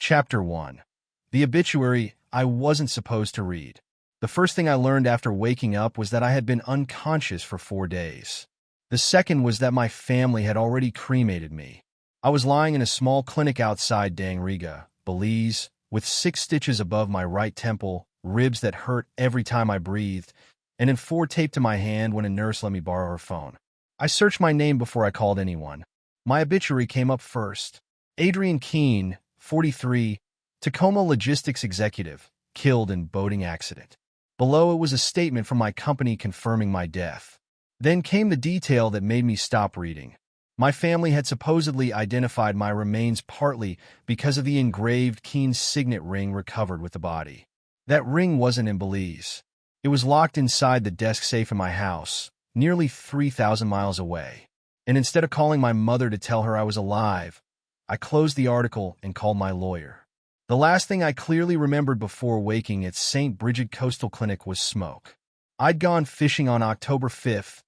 Chapter 1. The obituary I wasn't supposed to read. The first thing I learned after waking up was that I had been unconscious for 4 days. The second was that my family had already cremated me. I was lying in a small clinic outside Riga, Belize, with 6 stitches above my right temple, ribs that hurt every time I breathed, and in 4 taped to my hand when a nurse let me borrow her phone. I searched my name before I called anyone. My obituary came up first. Adrian Keene, 43, Tacoma Logistics Executive, killed in boating accident. Below it was a statement from my company confirming my death. Then came the detail that made me stop reading. My family had supposedly identified my remains partly because of the engraved Keene signet ring recovered with the body. That ring wasn't in Belize. It was locked inside the desk safe in my house, nearly 3,000 miles away. And instead of calling my mother to tell her I was alive, I closed the article and called my lawyer. The last thing I clearly remembered before waking at St. Bridget Coastal Clinic was smoke. I'd gone fishing on October 5th,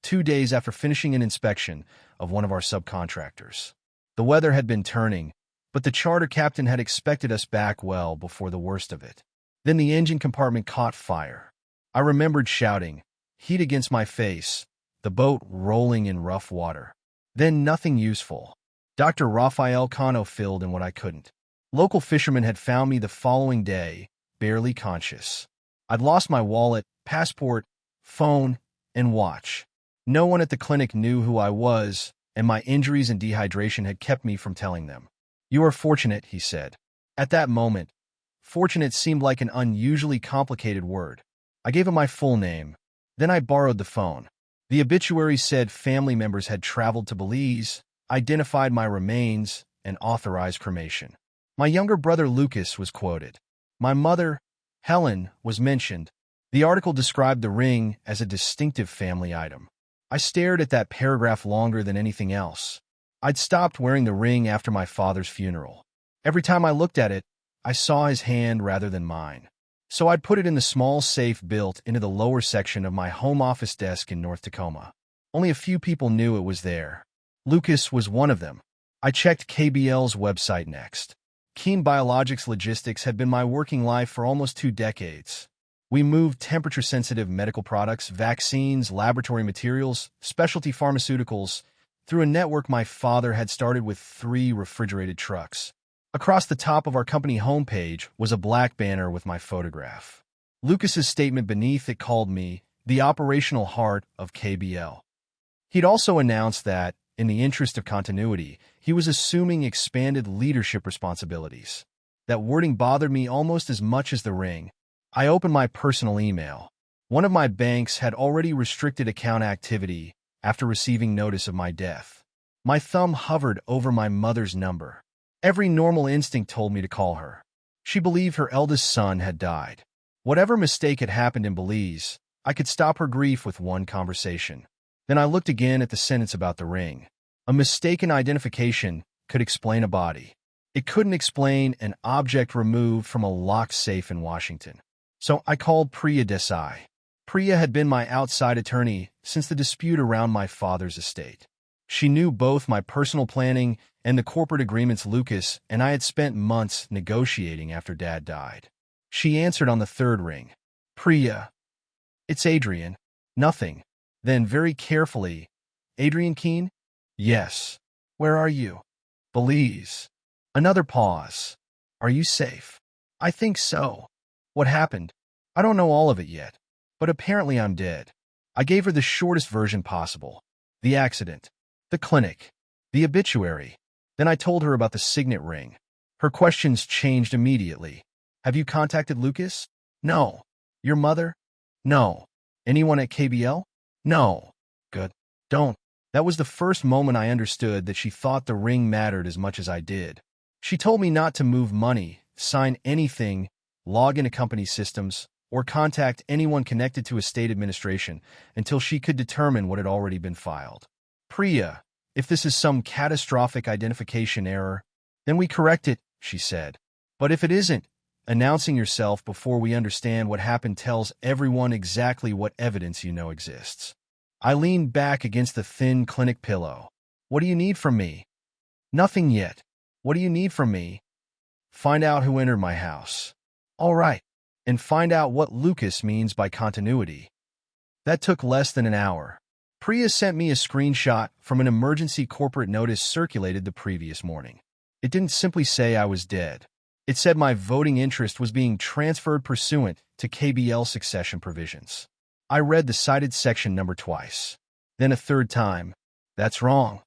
2 days after finishing an inspection of one of our subcontractors. The weather had been turning, but the charter captain had expected us back well before the worst of it. Then the engine compartment caught fire. I remembered shouting, heat against my face, the boat rolling in rough water. Then nothing useful. Dr. Rafael Cano filled in what I couldn't. Local fishermen had found me the following day, barely conscious. I'd lost my wallet, passport, phone, and watch. No one at the clinic knew who I was, and my injuries and dehydration had kept me from telling them. "You are fortunate," he said. At that moment, fortunate seemed like an unusually complicated word. I gave him my full name. Then I borrowed the phone. The obituary said family members had traveled to Belize, identified my remains, and authorized cremation. My younger brother Lucas was quoted. My mother, Helen, was mentioned. The article described the ring as a distinctive family item. I stared at that paragraph longer than anything else. I'd stopped wearing the ring after my father's funeral. Every time I looked at it, I saw his hand rather than mine. So I'd put it in the small safe built into the lower section of my home office desk in North Tacoma. Only a few people knew it was there. Lucas was one of them. I checked KBL's website next. Keene Biologics Logistics had been my working life for almost 2 decades. We moved temperature-sensitive medical products, vaccines, laboratory materials, specialty pharmaceuticals, through a network my father had started with 3 refrigerated trucks. Across the top of our company homepage was a black banner with my photograph. Lucas's statement beneath it called me the operational heart of KBL. He'd also announced that, in the interest of continuity, he was assuming expanded leadership responsibilities. That wording bothered me almost as much as the ring. I opened my personal email. One of my banks had already restricted account activity after receiving notice of my death. My thumb hovered over my mother's number. Every normal instinct told me to call her. She believed her eldest son had died. Whatever mistake had happened in Belize, I could stop her grief with one conversation. Then I looked again at the sentence about the ring. A mistaken identification could explain a body. It couldn't explain an object removed from a locked safe in Washington. So I called Priya Desai. Priya had been my outside attorney since the dispute around my father's estate. She knew both my personal planning and the corporate agreements Lucas and I had spent months negotiating after Dad died. She answered on the 3rd ring. "Priya, it's Adrian." Nothing. Then very carefully, "Adrian Keene?" "Yes." "Where are you?" "Belize." Another pause. "Are you safe?" "I think so." "What happened?" "I don't know all of it yet, but apparently I'm dead." I gave her the shortest version possible. The accident, the clinic, the obituary. Then I told her about the signet ring. Her questions changed immediately. "Have you contacted Lucas?" "No." "Your mother?" "No." "Anyone at KBL?" "No." "Good. Don't." That was the first moment I understood that she thought the ring mattered as much as I did. She told me not to move money, sign anything, log into company systems, or contact anyone connected to estate administration until she could determine what had already been filed. "Priya, if this is some catastrophic identification error, then we correct it," she said. "But if it isn't, announcing yourself before we understand what happened tells everyone exactly what evidence you know exists." I leaned back against the thin clinic pillow. "What do you need from me?" "Nothing yet." "What do you need from me?" Find out who entered my house. All right. And find out what Lucas means by continuity. That took less than an hour. Priya sent me a screenshot from an emergency corporate notice circulated the previous morning. It didn't simply say I was dead. It said my voting interest was being transferred pursuant to KBL succession provisions. I read the cited section number twice. Then a third time. That's wrong,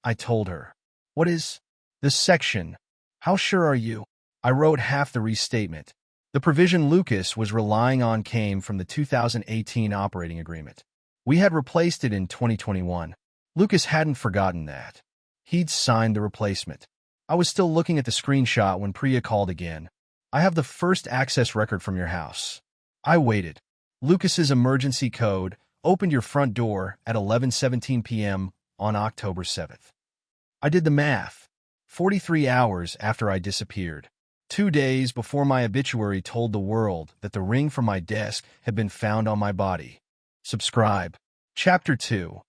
I told her. What is the section? How sure are you? I wrote half the restatement. The provision Lucas was relying on came from the 2018 operating agreement. We had replaced it in 2021. Lucas hadn't forgotten that. He'd signed the replacement. I was still looking at the screenshot when Priya called again. I have the first access record from your house. I waited. Lucas's emergency code opened your front door at 11:17 p.m. on October 7th. I did the math. 43 hours after I disappeared. 2 days before my obituary told the world that the ring from my desk had been found on my body. Subscribe. Chapter 2.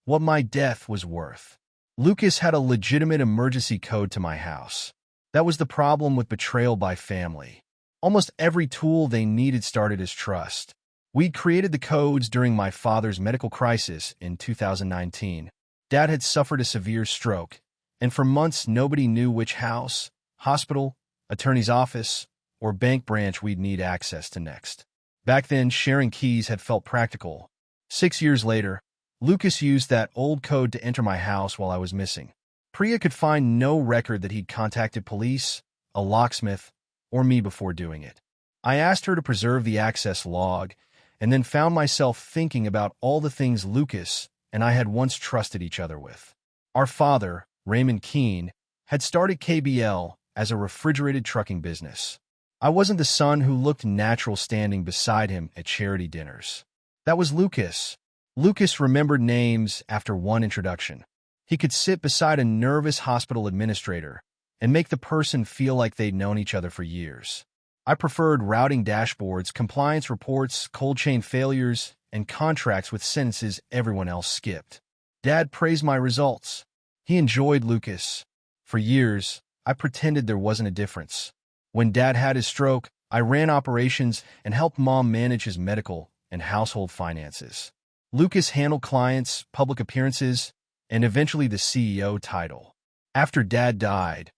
What my death was worth. Lucas had a legitimate emergency code to my house. That was the problem with betrayal by family. Almost every tool they needed started as trust. We'd created the codes during my father's medical crisis in 2019. Dad had suffered a severe stroke, and for months nobody knew which house, hospital, attorney's office, or bank branch we'd need access to next. Back then, sharing keys had felt practical. 6 years later, Lucas used that old code to enter my house while I was missing. Priya could find no record that he'd contacted police, a locksmith, or me before doing it. I asked her to preserve the access log, and then found myself thinking about all the things Lucas and I had once trusted each other with. Our father, Raymond Keene, had started KBL as a refrigerated trucking business. I wasn't the son who looked natural standing beside him at charity dinners. That was Lucas. Lucas remembered names after one introduction. He could sit beside a nervous hospital administrator and make the person feel like they'd known each other for years. I preferred routing dashboards, compliance reports, cold chain failures, and contracts with sentences everyone else skipped. Dad praised my results. He enjoyed Lucas. For years, I pretended there wasn't a difference. When Dad had his stroke, I ran operations and helped Mom manage his medical and household finances. Lucas handled clients, public appearances, and eventually the CEO title. After Dad died,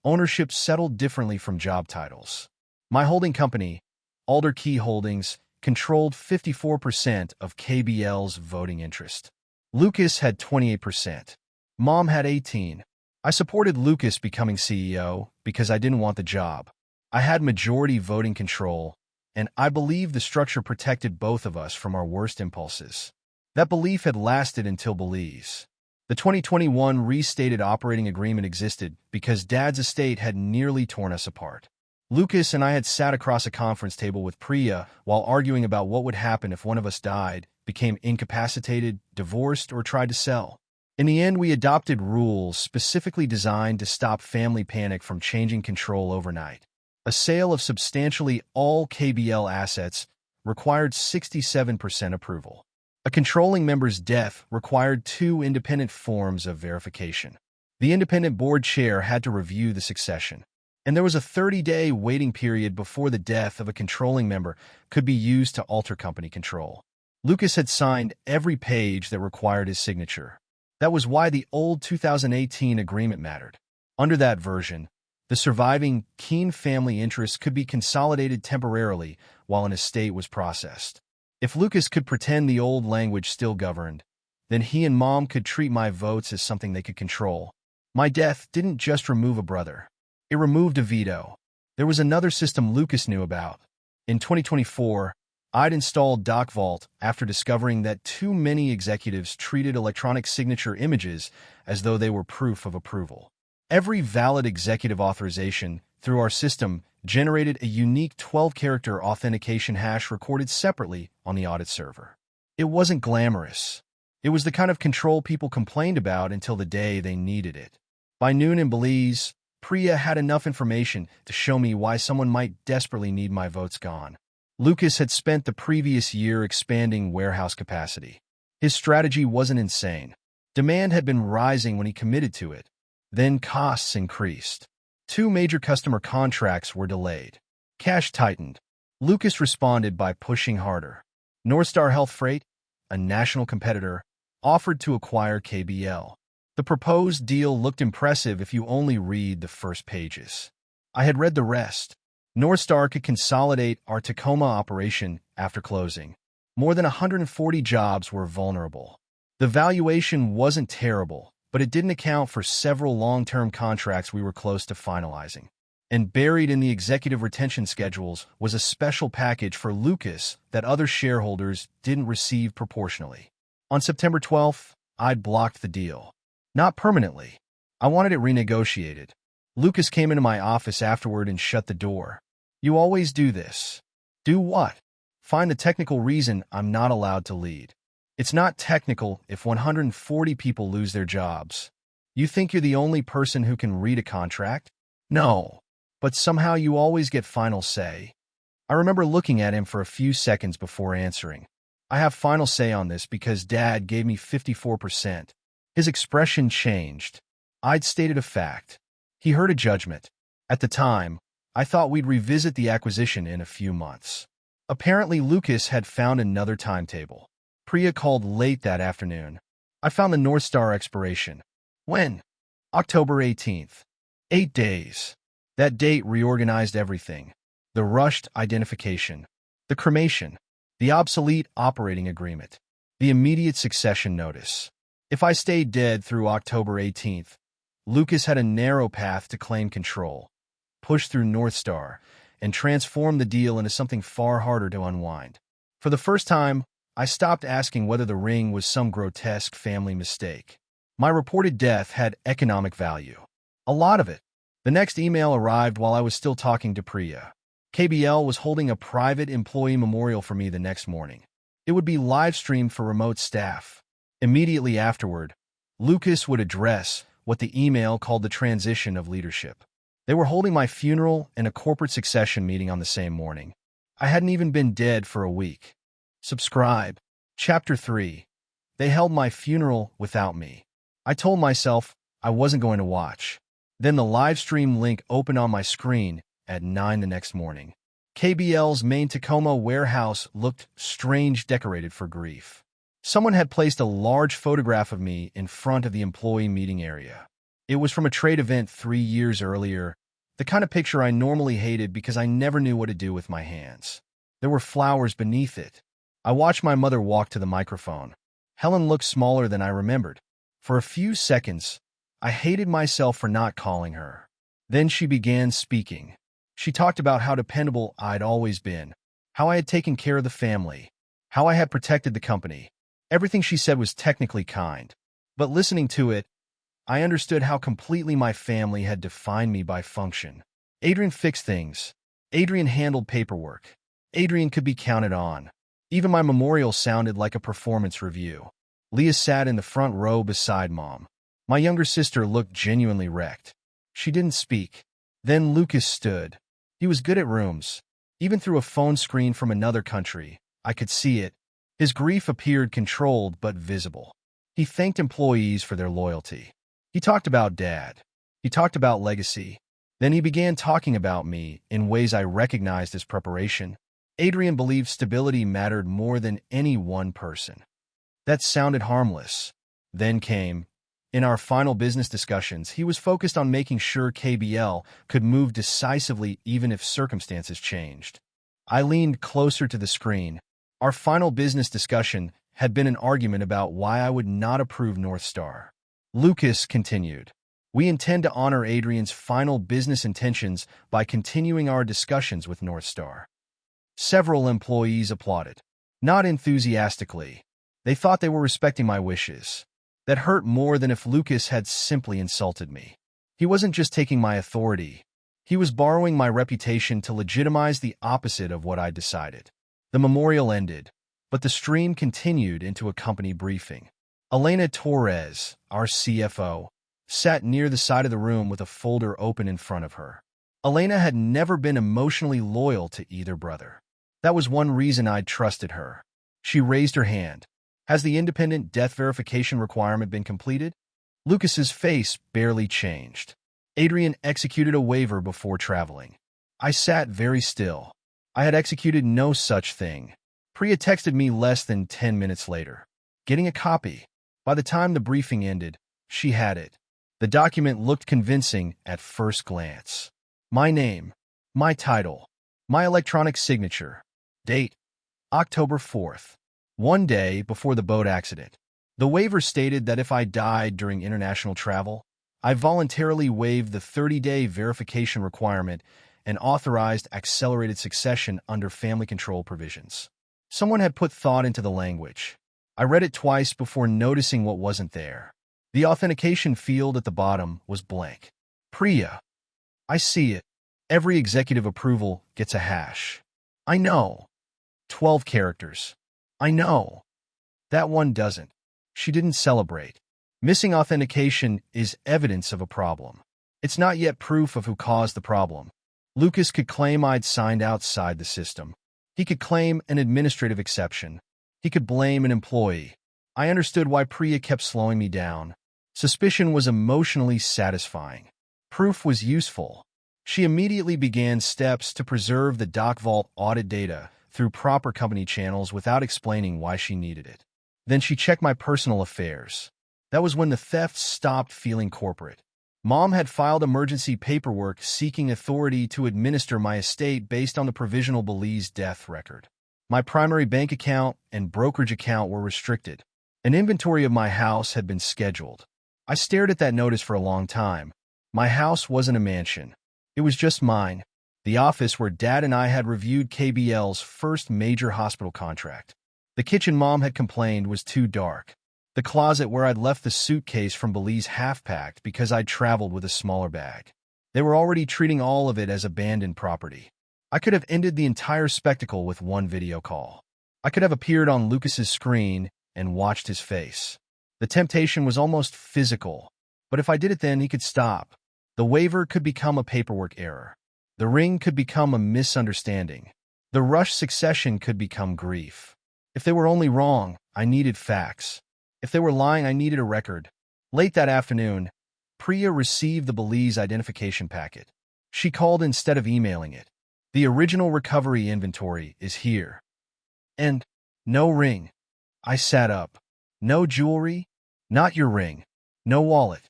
ownership settled differently from job titles. My holding company, Alder Key Holdings, controlled 54% of KBL's voting interest. Lucas had 28%. Mom had 18%. I supported Lucas becoming CEO because I didn't want the job. I had majority voting control, and I believed the structure protected both of us from our worst impulses. That belief had lasted until Belize. The 2021 restated operating agreement existed because Dad's estate had nearly torn us apart. Lucas and I had sat across a conference table with Priya while arguing about what would happen if one of us died, became incapacitated, divorced, or tried to sell. In the end, we adopted rules specifically designed to stop family panic from changing control overnight. A sale of substantially all KBL assets required 67% approval. A controlling member's death required 2 independent forms of verification. The independent board chair had to review the succession, and there was a 30-day waiting period before the death of a controlling member could be used to alter company control. Lucas had signed every page that required his signature. That was why the old 2018 agreement mattered. Under that version, the surviving Keene family interests could be consolidated temporarily while an estate was processed. If Lucas could pretend the old language still governed, then he and Mom could treat my votes as something they could control. My death didn't just remove a brother. It removed a veto. There was another system Lucas knew about. In 2024, I'd installed DocVault after discovering that too many executives treated electronic signature images as though they were proof of approval. Every valid executive authorization through our system generated a unique 12-character authentication hash recorded separately on the audit server. It wasn't glamorous. It was the kind of control people complained about until the day they needed it. By noon in Belize, Priya had enough information to show me why someone might desperately need my votes gone. Lucas had spent the previous year expanding warehouse capacity. His strategy wasn't insane. Demand had been rising when he committed to it. Then costs increased. 2 major customer contracts were delayed. Cash tightened. Lucas responded by pushing harder. Northstar Health Freight, a national competitor, offered to acquire KBL. The proposed deal looked impressive if you only read the first pages. I had read the rest. Northstar could consolidate our Tacoma operation after closing. More than 140 jobs were vulnerable. The valuation wasn't terrible, but it didn't account for several long-term contracts we were close to finalizing. And buried in the executive retention schedules was a special package for Lucas that other shareholders didn't receive proportionally. On September 12th, I'd blocked the deal. Not permanently. I wanted it renegotiated. Lucas came into my office afterward and shut the door. You always do this. Do what? Find the technical reason I'm not allowed to lead. It's not technical if 140 people lose their jobs. You think you're the only person who can read a contract? No. But somehow you always get final say. I remember looking at him for a few seconds before answering. I have final say on this because Dad gave me 54%. His expression changed. I'd stated a fact. He heard a judgment. At the time, I thought we'd revisit the acquisition in a few months. Apparently, Lucas had found another timetable. Priya called late that afternoon. I found the Northstar expiration. When? October 18th. 8 days. That date reorganized everything. The rushed identification, the cremation, the obsolete operating agreement, the immediate succession notice. If I stayed dead through October 18th, Lucas had a narrow path to claim control, push through Northstar, and transform the deal into something far harder to unwind. For the first time, I stopped asking whether the ring was some grotesque family mistake. My reported death had economic value. A lot of it. The next email arrived while I was still talking to Priya. KBL was holding a private employee memorial for me the next morning. It would be live-streamed for remote staff. Immediately afterward, Lucas would address what the email called the transition of leadership. They were holding my funeral and a corporate succession meeting on the same morning. I hadn't even been dead for a week. Subscribe. Chapter 3. They held my funeral without me. I told myself I wasn't going to watch. Then the live stream link opened on my screen at 9 the next morning. KBL's main Tacoma warehouse looked strange, decorated for grief. Someone had placed a large photograph of me in front of the employee meeting area. It was from a trade event 3 years earlier, the kind of picture I normally hated because I never knew what to do with my hands. There were flowers beneath it. I watched my mother walk to the microphone. Helen looked smaller than I remembered. For a few seconds, I hated myself for not calling her. Then she began speaking. She talked about how dependable I'd always been, how I had taken care of the family, how I had protected the company. Everything she said was technically kind. But listening to it, I understood how completely my family had defined me by function. Adrian fixed things. Adrian handled paperwork. Adrian could be counted on. Even my memorial sounded like a performance review. Leah sat in the front row beside Mom. My younger sister looked genuinely wrecked. She didn't speak. Then Lucas stood. He was good at rooms. Even through a phone screen from another country, I could see it. His grief appeared controlled but visible. He thanked employees for their loyalty. He talked about Dad. He talked about legacy. Then he began talking about me in ways I recognized as preparation. Adrian believed stability mattered more than any one person. That sounded harmless. Then came, in our final business discussions, he was focused on making sure KBL could move decisively even if circumstances changed. I leaned closer to the screen. Our final business discussion had been an argument about why I would not approve Northstar. Lucas continued. We intend to honor Adrian's final business intentions by continuing our discussions with Northstar. Several employees applauded. Not enthusiastically. They thought they were respecting my wishes. That hurt more than if Lucas had simply insulted me. He wasn't just taking my authority. He was borrowing my reputation to legitimize the opposite of what I decided. The memorial ended, but the stream continued into a company briefing. Elena Torres, our CFO, sat near the side of the room with a folder open in front of her. Elena had never been emotionally loyal to either brother. That was one reason I'd trusted her. She raised her hand. Has the independent death verification requirement been completed? Lucas's face barely changed. Adrian executed a waiver before traveling. I sat very still. I had executed no such thing. Priya texted me less than 10 minutes later. Getting a copy. By the time the briefing ended, she had it. The document looked convincing at first glance. My name, my title, my electronic signature. Date, October 4th. One day before the boat accident. The waiver stated that if I died during international travel, I voluntarily waived the 30-day verification requirement and authorized accelerated succession under family control provisions. Someone had put thought into the language. I read it twice before noticing what wasn't there. The authentication field at the bottom was blank. Priya. I see it. Every executive approval gets a hash. I know. 12 characters. I know. That one doesn't. She didn't celebrate. Missing authentication is evidence of a problem. It's not yet proof of who caused the problem. Lucas could claim I'd signed outside the system. He could claim an administrative exception. He could blame an employee. I understood why Priya kept slowing me down. Suspicion was emotionally satisfying. Proof was useful. She immediately began steps to preserve the DocVault audit data through proper company channels without explaining why she needed it. Then she checked my personal affairs. That was when the thefts stopped feeling corporate. Mom had filed emergency paperwork seeking authority to administer my estate based on the provisional Belize death record. My primary bank account and brokerage account were restricted. An inventory of my house had been scheduled. I stared at that notice for a long time. My house wasn't a mansion. It was just mine, the office where Dad and I had reviewed KBL's first major hospital contract. The kitchen Mom had complained was too dark. The closet where I'd left the suitcase from Belize half-packed because I'd traveled with a smaller bag. They were already treating all of it as abandoned property. I could have ended the entire spectacle with one video call. I could have appeared on Lucas's screen and watched his face. The temptation was almost physical, but if I did it then he could stop. The waiver could become a paperwork error. The ring could become a misunderstanding. The rushed succession could become grief. If they were only wrong, I needed facts. If they were lying, I needed a record. Late that afternoon, Priya received the Belize identification packet. She called instead of emailing it. The original recovery inventory is here. And no ring. I sat up. No jewelry? Not your ring. No wallet.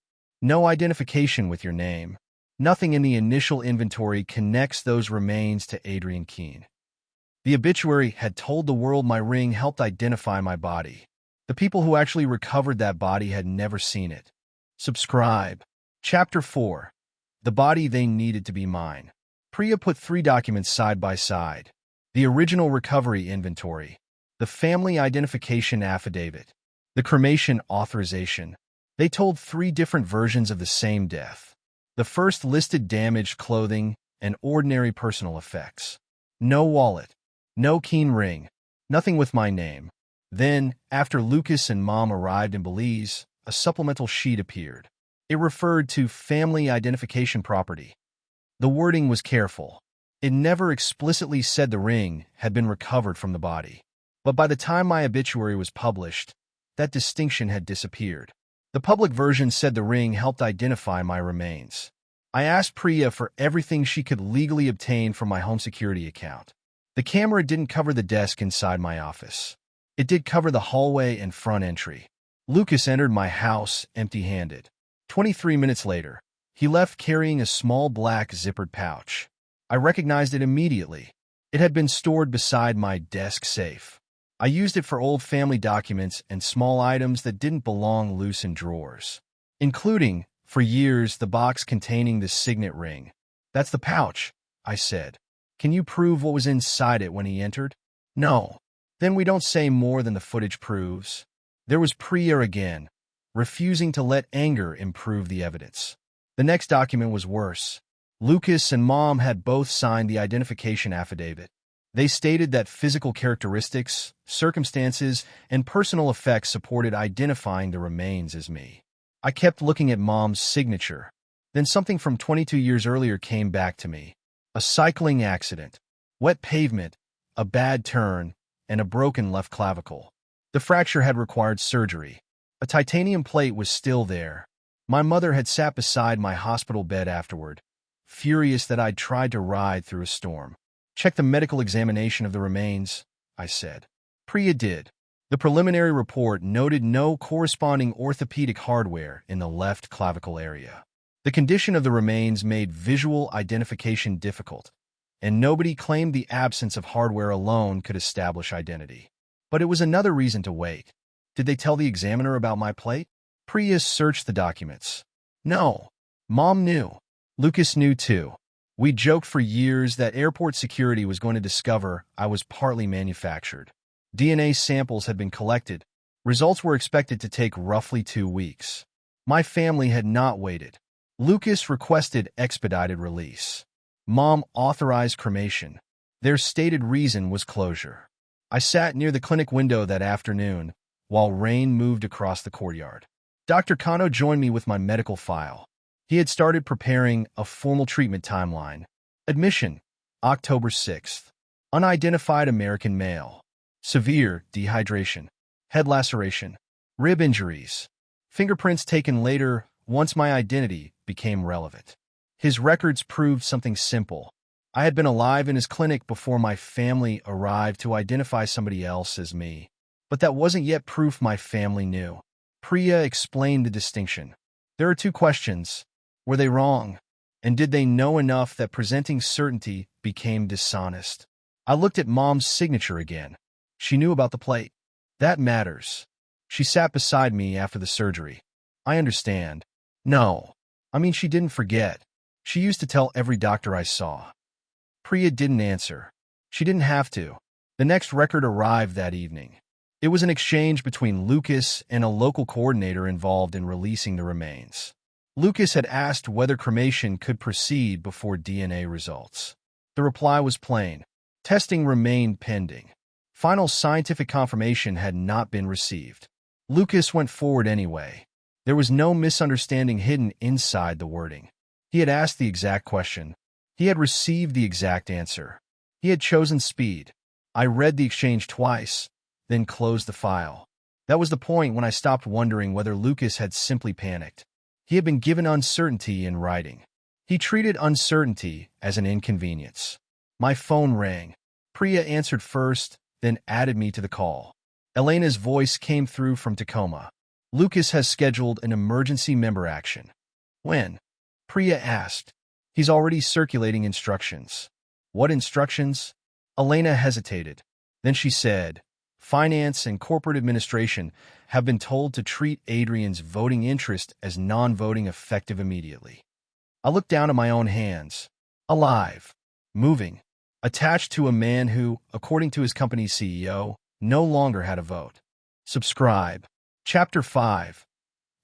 No identification with your name. Nothing in the initial inventory connects those remains to Adrian Keene. The obituary had told the world my ring helped identify my body. The people who actually recovered that body had never seen it. Subscribe. Chapter 4. The body they needed to be mine. Priya put 3 documents side by side. The original recovery inventory. The family identification affidavit. The cremation authorization. They told 3 different versions of the same death. The first listed damaged clothing and ordinary personal effects. No wallet. No Keene ring. Nothing with my name. Then, after Lucas and Mom arrived in Belize, a supplemental sheet appeared. It referred to family identification property. The wording was careful. It never explicitly said the ring had been recovered from the body. But by the time my obituary was published, that distinction had disappeared. The public version said the ring helped identify my remains. I asked Priya for everything she could legally obtain from my home security account. The camera didn't cover the desk inside my office. It did cover the hallway and front entry. Lucas entered my house empty-handed. 23 minutes later, he left carrying a small black zippered pouch. I recognized it immediately. It had been stored beside my desk safe. I used it for old family documents and small items that didn't belong loose in drawers, including, for years, the box containing the signet ring. That's the pouch, I said. Can you prove what was inside it when he entered? No. Then we don't say more than the footage proves. There was Priya again, refusing to let anger improve the evidence. The next document was worse. Lucas and Mom had both signed the identification affidavit. They stated that physical characteristics, circumstances, and personal effects supported identifying the remains as me. I kept looking at Mom's signature. Then something from 22 years earlier came back to me. A cycling accident, wet pavement, a bad turn, and a broken left clavicle. The fracture had required surgery. A titanium plate was still there. My mother had sat beside my hospital bed afterward, furious that I'd tried to ride through a storm. "Check the medical examination of the remains," I said. Priya did. The preliminary report noted no corresponding orthopedic hardware in the left clavicle area. The condition of the remains made visual identification difficult, and nobody claimed the absence of hardware alone could establish identity. But it was another reason to wait. Did they tell the examiner about my plate? Priya searched the documents. No. Mom knew. Lucas knew too. We joked for years that airport security was going to discover I was partly manufactured. DNA samples had been collected. Results were expected to take roughly 2 weeks. My family had not waited. Lucas requested expedited release. Mom authorized cremation. Their stated reason was closure. I sat near the clinic window that afternoon while rain moved across the courtyard. Dr. Kano joined me with my medical file. He had started preparing a formal treatment timeline. Admission, October 6th. Unidentified American male. Severe dehydration. Head laceration. Rib injuries. Fingerprints taken later once my identity became relevant. His records proved something simple. I had been alive in his clinic before my family arrived to identify somebody else as me. But that wasn't yet proof my family knew. Priya explained the distinction. There are 2 questions. Were they wrong? And did they know enough that presenting certainty became dishonest? I looked at Mom's signature again. She knew about the plate. That matters. She sat beside me after the surgery. I understand. No. I mean, she didn't forget. She used to tell every doctor I saw. Priya didn't answer. She didn't have to. The next record arrived that evening. It was an exchange between Lucas and a local coordinator involved in releasing the remains. Lucas had asked whether cremation could proceed before DNA results. The reply was plain. Testing remained pending. Final scientific confirmation had not been received. Lucas went forward anyway. There was no misunderstanding hidden inside the wording. He had asked the exact question. He had received the exact answer. He had chosen speed. I read the exchange twice, then closed the file. That was the point when I stopped wondering whether Lucas had simply panicked. He had been given uncertainty in writing. He treated uncertainty as an inconvenience. My phone rang. Priya answered first, then added me to the call. Elena's voice came through from Tacoma. Lucas has scheduled an emergency member action. When? Priya asked. He's already circulating instructions. What instructions? Elena hesitated. Then she said, Finance and corporate administration have been told to treat Adrian's voting interest as non-voting effective immediately. I looked down at my own hands. Alive. Moving. Attached to a man who, according to his company's CEO, no longer had a vote. Subscribe. Chapter 5.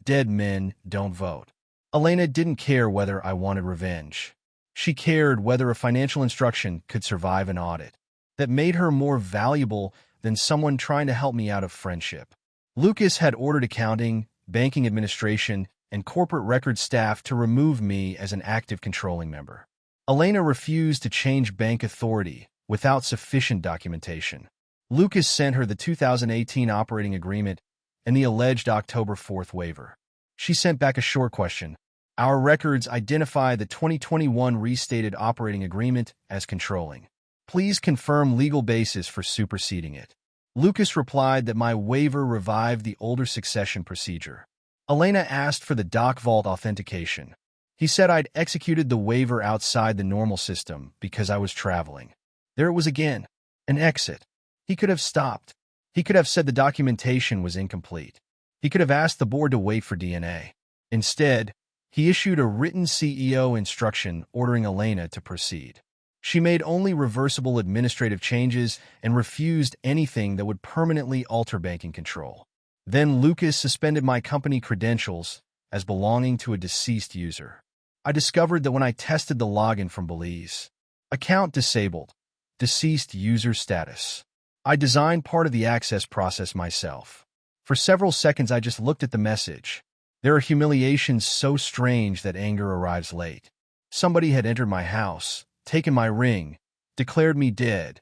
Dead Men Don't Vote. Elena didn't care whether I wanted revenge. She cared whether a financial instruction could survive an audit. That made her more valuable than someone trying to help me out of friendship. Lucas had ordered accounting, banking administration, and corporate record staff to remove me as an active controlling member. Elena refused to change bank authority without sufficient documentation. Lucas sent her the 2018 operating agreement and the alleged October 4th waiver. She sent back a short question. Our records identify the 2021 restated operating agreement as controlling. Please confirm legal basis for superseding it. Lucas replied that my waiver revived the older succession procedure. Elena asked for the doc vault authentication. He said I'd executed the waiver outside the normal system because I was traveling. There it was again. An exit. He could have stopped. He could have said the documentation was incomplete. He could have asked the board to wait for DNA. Instead, he issued a written CEO instruction ordering Elena to proceed. She made only reversible administrative changes and refused anything that would permanently alter banking control. Then Lucas suspended my company credentials as belonging to a deceased user. I discovered that when I tested the login from Belize, account disabled, deceased user status. I designed part of the access process myself. For several seconds, I just looked at the message. There are humiliations so strange that anger arrives late. Somebody had entered my house, taken my ring, declared me dead,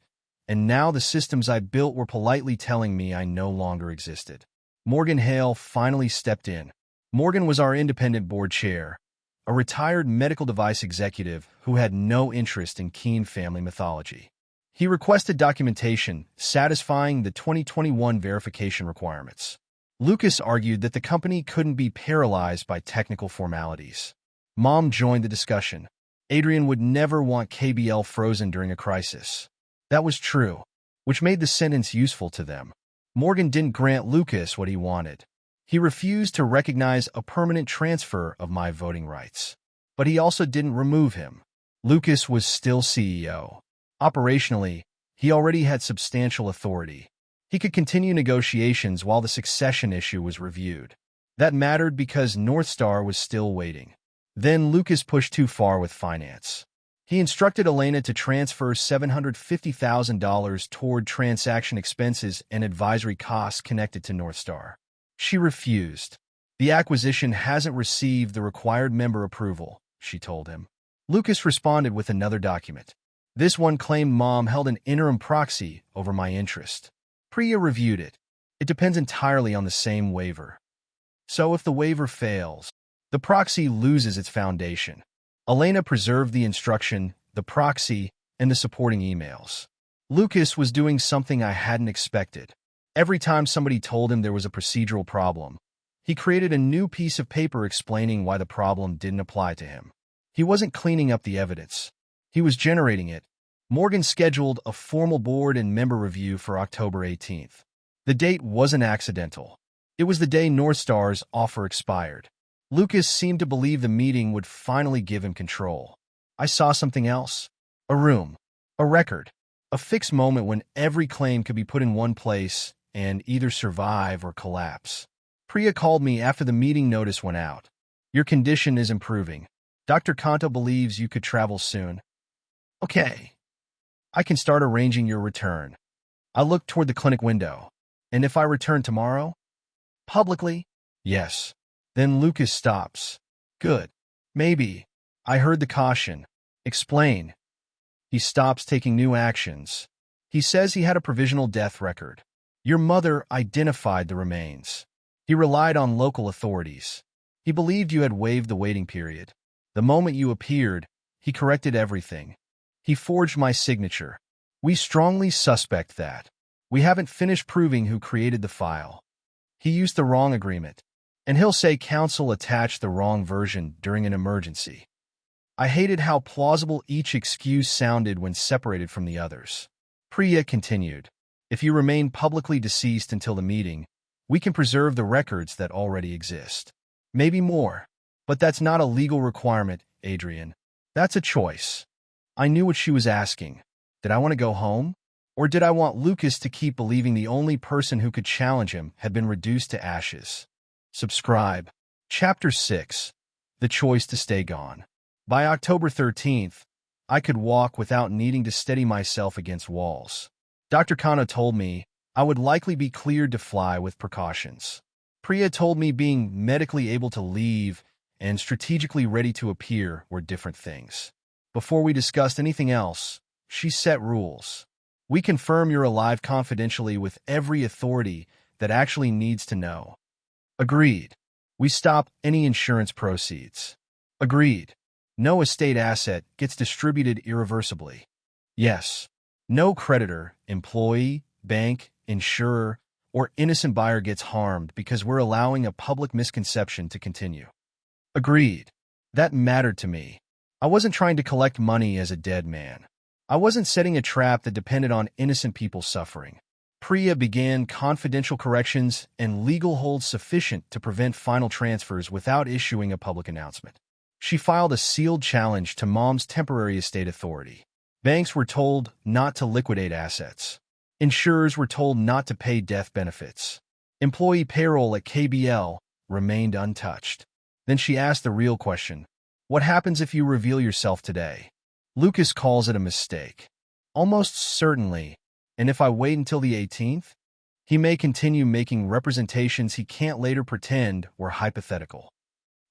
and now the systems I built were politely telling me I no longer existed. Morgan Hale finally stepped in. Morgan was our independent board chair, a retired medical device executive who had no interest in keen family mythology. He requested documentation satisfying the 2021 verification requirements. Lucas argued that the company couldn't be paralyzed by technical formalities. Mom joined the discussion. Adrian would never want KBL frozen during a crisis. That was true, which made the sentence useful to them. Morgan didn't grant Lucas what he wanted. He refused to recognize a permanent transfer of my voting rights. But he also didn't remove him. Lucas was still CEO. Operationally, he already had substantial authority. He could continue negotiations while the succession issue was reviewed. That mattered because North Star was still waiting. Then Lucas pushed too far with finance. He instructed Elena to transfer $750,000 toward transaction expenses and advisory costs connected to North Star. She refused. The acquisition hasn't received the required member approval, she told him. Lucas responded with another document. This one claimed Mom held an interim proxy over my interest. Priya reviewed it. It depends entirely on the same waiver. So if the waiver fails, the proxy loses its foundation. Elena preserved the instruction, the proxy, and the supporting emails. Lucas was doing something I hadn't expected. Every time somebody told him there was a procedural problem, he created a new piece of paper explaining why the problem didn't apply to him. He wasn't cleaning up the evidence. He was generating it. Morgan scheduled a formal board and member review for October 18th. The date wasn't accidental. It was the day North Star's offer expired. Lucas seemed to believe the meeting would finally give him control. I saw something else. A room. A record. A fixed moment when every claim could be put in one place and either survive or collapse. Priya called me after the meeting notice went out. Your condition is improving. Dr. Kanto believes you could travel soon. Okay. I can start arranging your return. I looked toward the clinic window. And if I return tomorrow? Publicly? Yes. Then Lucas stops. Good. Maybe. I heard the caution. Explain. He stops taking new actions. He says he had a provisional death record. Your mother identified the remains. He relied on local authorities. He believed you had waived the waiting period. The moment you appeared, he corrected everything. He forged my signature. We strongly suspect that. We haven't finished proving who created the file. He used the wrong agreement. And he'll say counsel attached the wrong version during an emergency. I hated how plausible each excuse sounded when separated from the others. Priya continued. If you remain publicly deceased until the meeting, we can preserve the records that already exist. Maybe more. But that's not a legal requirement, Adrian. That's a choice. I knew what she was asking. Did I want to go home? Or did I want Lucas to keep believing the only person who could challenge him had been reduced to ashes? Subscribe. Chapter 6. The Choice to Stay Gone. By October 13th, I could walk without needing to steady myself against walls. Dr. Kano told me I would likely be cleared to fly with precautions. Priya told me being medically able to leave and strategically ready to appear were different things. Before we discussed anything else, she set rules. We confirm you're alive confidentially with every authority that actually needs to know. Agreed. We stop any insurance proceeds. Agreed. No estate asset gets distributed irreversibly. Yes. No creditor, employee, bank, insurer, or innocent buyer gets harmed because we're allowing a public misconception to continue. Agreed. That mattered to me. I wasn't trying to collect money as a dead man. I wasn't setting a trap that depended on innocent people suffering. Priya began confidential corrections and legal holds sufficient to prevent final transfers without issuing a public announcement. She filed a sealed challenge to Mom's temporary estate authority. Banks were told not to liquidate assets. Insurers were told not to pay death benefits. Employee payroll at KBL remained untouched. Then she asked the real question. What happens if you reveal yourself today? Lucas calls it a mistake. Almost certainly. And if I wait until the 18th? He may continue making representations he can't later pretend were hypothetical.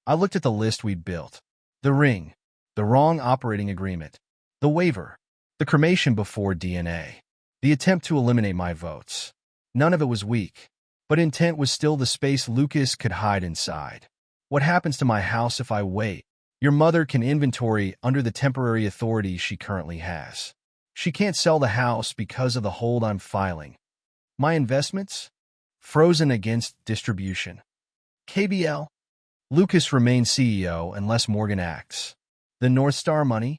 I looked at the list we'd built. The ring. The wrong operating agreement. The waiver. The cremation before DNA. The attempt to eliminate my votes. None of it was weak. But intent was still the space Lucas could hide inside. What happens to my house if I wait? Your mother can inventory under the temporary authority she currently has. She can't sell the house because of the hold I'm filing. My investments? Frozen against distribution. KBL? Lucas remains CEO unless Morgan acts. The North Star money?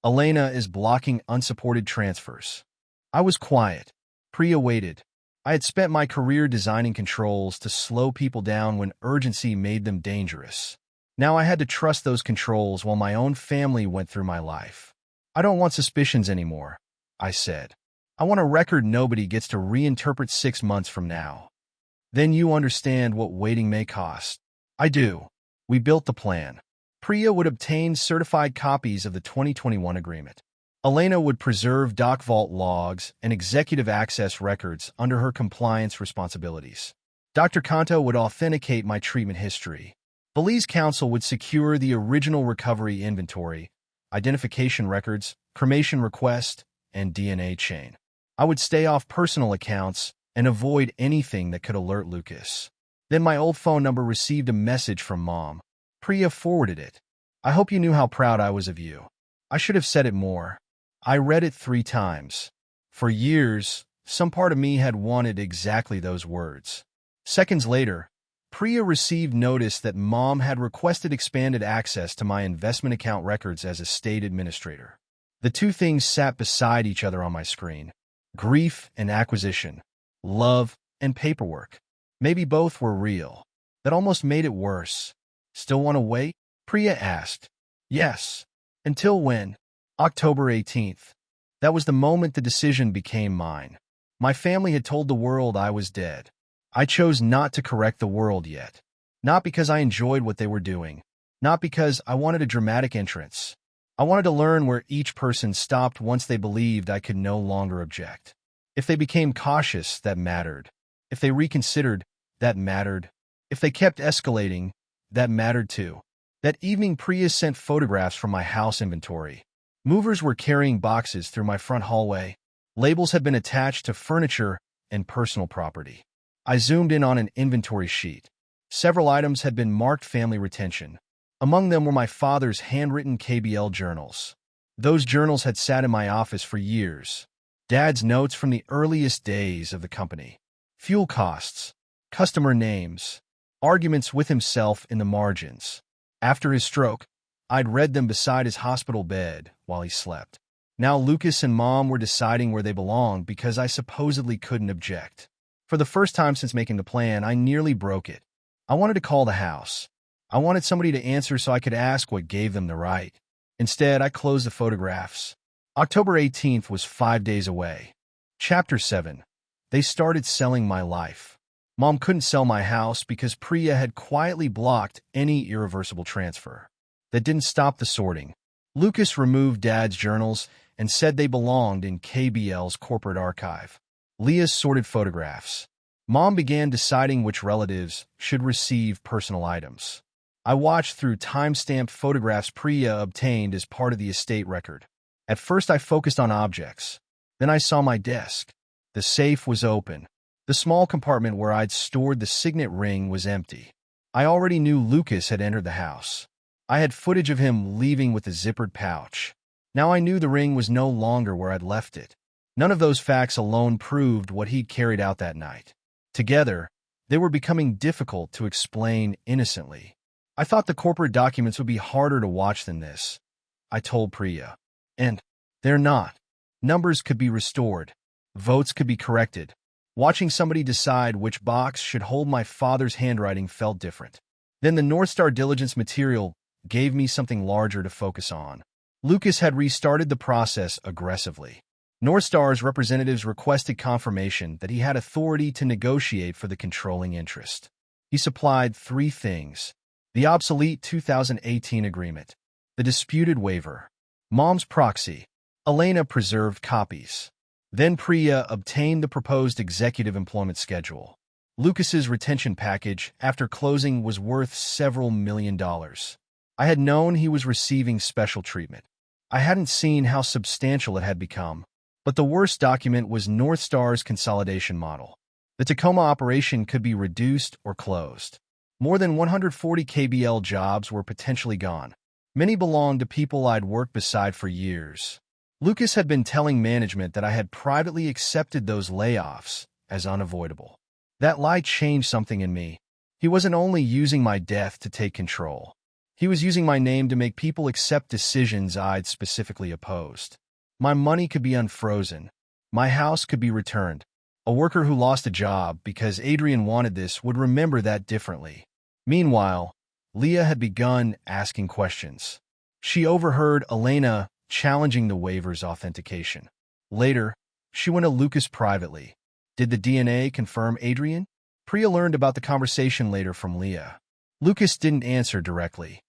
Elena is blocking unsupported transfers. I was quiet. Priya waited. I had spent my career designing controls to slow people down when urgency made them dangerous. Now I had to trust those controls while my own family went through my life. I don't want suspicions anymore, I said. I want a record nobody gets to reinterpret 6 months from now. Then you understand what waiting may cost. I do. We built the plan. Priya would obtain certified copies of the 2021 agreement. Elena would preserve DocVault logs and executive access records under her compliance responsibilities. Dr. Kanto would authenticate my treatment history. Belize Council would secure the original recovery inventory, identification records, cremation request, and DNA chain. I would stay off personal accounts and avoid anything that could alert Lucas. Then my old phone number received a message from Mom. Priya forwarded it. I hope you knew how proud I was of you. I should have said it more. I read it 3 times. For years, some part of me had wanted exactly those words. Seconds later, Priya received notice that Mom had requested expanded access to my investment account records as a state administrator. The two things sat beside each other on my screen. Grief and acquisition. Love and paperwork. Maybe both were real. That almost made it worse. Still want to wait? Priya asked. Yes. Until when? October 18th. That was the moment the decision became mine. My family had told the world I was dead. I chose not to correct the world yet. Not because I enjoyed what they were doing. Not because I wanted a dramatic entrance. I wanted to learn where each person stopped once they believed I could no longer object. If they became cautious, that mattered. If they reconsidered, that mattered. If they kept escalating, that mattered too. That evening, Priya sent photographs from my house inventory. Movers were carrying boxes through my front hallway. Labels had been attached to furniture and personal property. I zoomed in on an inventory sheet. Several items had been marked family retention. Among them were my father's handwritten KBL journals. Those journals had sat in my office for years. Dad's notes from the earliest days of the company. Fuel costs, customer names, arguments with himself in the margins. After his stroke, I'd read them beside his hospital bed while he slept. Now Lucas and Mom were deciding where they belonged because I supposedly couldn't object. For the first time since making the plan, I nearly broke it. I wanted to call the house. I wanted somebody to answer so I could ask what gave them the right. Instead, I closed the photographs. October 18th was 5 days away. Chapter 7. They started selling my life. Mom couldn't sell my house because Priya had quietly blocked any irreversible transfer. That didn't stop the sorting. Lucas removed Dad's journals and said they belonged in KBL's corporate archive. Leah sorted photographs. Mom began deciding which relatives should receive personal items. I watched through time-stamped photographs Priya obtained as part of the estate record. At first I focused on objects. Then I saw my desk. The safe was open. The small compartment where I'd stored the signet ring was empty. I already knew Lucas had entered the house. I had footage of him leaving with a zippered pouch. Now I knew the ring was no longer where I'd left it. None of those facts alone proved what he'd carried out that night. Together, they were becoming difficult to explain innocently. I thought the corporate documents would be harder to watch than this, I told Priya. And they're not. Numbers could be restored. Votes could be corrected. Watching somebody decide which box should hold my father's handwriting felt different. Then the North Star diligence material gave me something larger to focus on. Lucas had restarted the process aggressively. North Star's representatives requested confirmation that he had authority to negotiate for the controlling interest. He supplied 3 things: the obsolete 2018 agreement, the disputed waiver, Mom's proxy. Elena preserved copies. Then Priya obtained the proposed executive employment schedule. Lucas's retention package, after closing, was worth several $1,000,000. I had known he was receiving special treatment. I hadn't seen how substantial it had become. But the worst document was North Star's consolidation model. The Tacoma operation could be reduced or closed. More than 140 KBL jobs were potentially gone. Many belonged to people I'd worked beside for years. Lucas had been telling management that I had privately accepted those layoffs as unavoidable. That lie changed something in me. He wasn't only using my death to take control. He was using my name to make people accept decisions I'd specifically opposed. My money could be unfrozen. My house could be returned. A worker who lost a job because Adrian wanted this would remember that differently. Meanwhile, Leah had begun asking questions. She overheard Elena challenging the waiver's authentication. Later, she went to Lucas privately. Did the DNA confirm Adrian? Priya learned about the conversation later from Leah. Lucas didn't answer directly.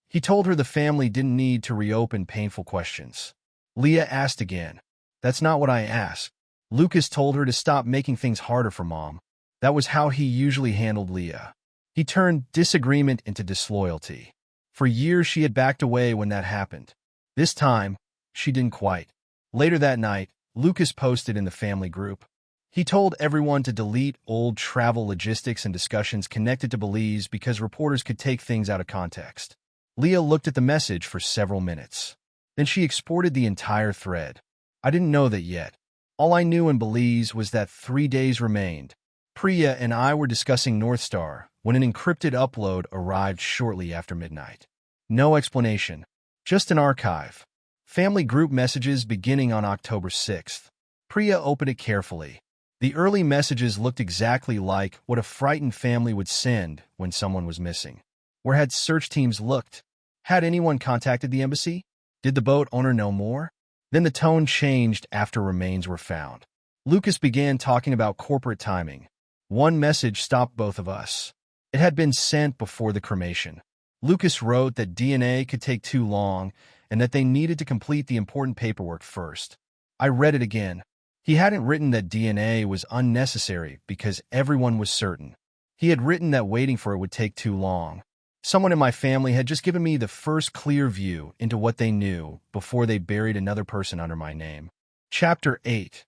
He told her the family didn't need to reopen painful questions. Leah asked again. That's not what I asked. Lucas told her to stop making things harder for Mom. That was how he usually handled Leah. He turned disagreement into disloyalty. For years she had backed away when that happened. This time, she didn't quite. Later that night, Lucas posted in the family group. He told everyone to delete old travel logistics and discussions connected to Belize because reporters could take things out of context. Leah looked at the message for several minutes. Then she exported the entire thread. I didn't know that yet. All I knew in Belize was that 3 days remained. Priya and I were discussing North Star when an encrypted upload arrived shortly after midnight. No explanation, just an archive. Family group messages beginning on October 6th. Priya opened it carefully. The early messages looked exactly like what a frightened family would send when someone was missing. Where had search teams looked? Had anyone contacted the embassy? Did the boat owner know more? Then the tone changed after remains were found. Lucas began talking about corporate timing. One message stopped both of us. It had been sent before the cremation. Lucas wrote that DNA could take too long and that they needed to complete the important paperwork first. I read it again. He hadn't written that DNA was unnecessary because everyone was certain. He had written that waiting for it would take too long. Someone in my family had just given me the first clear view into what they knew before they buried another person under my name. Chapter 8.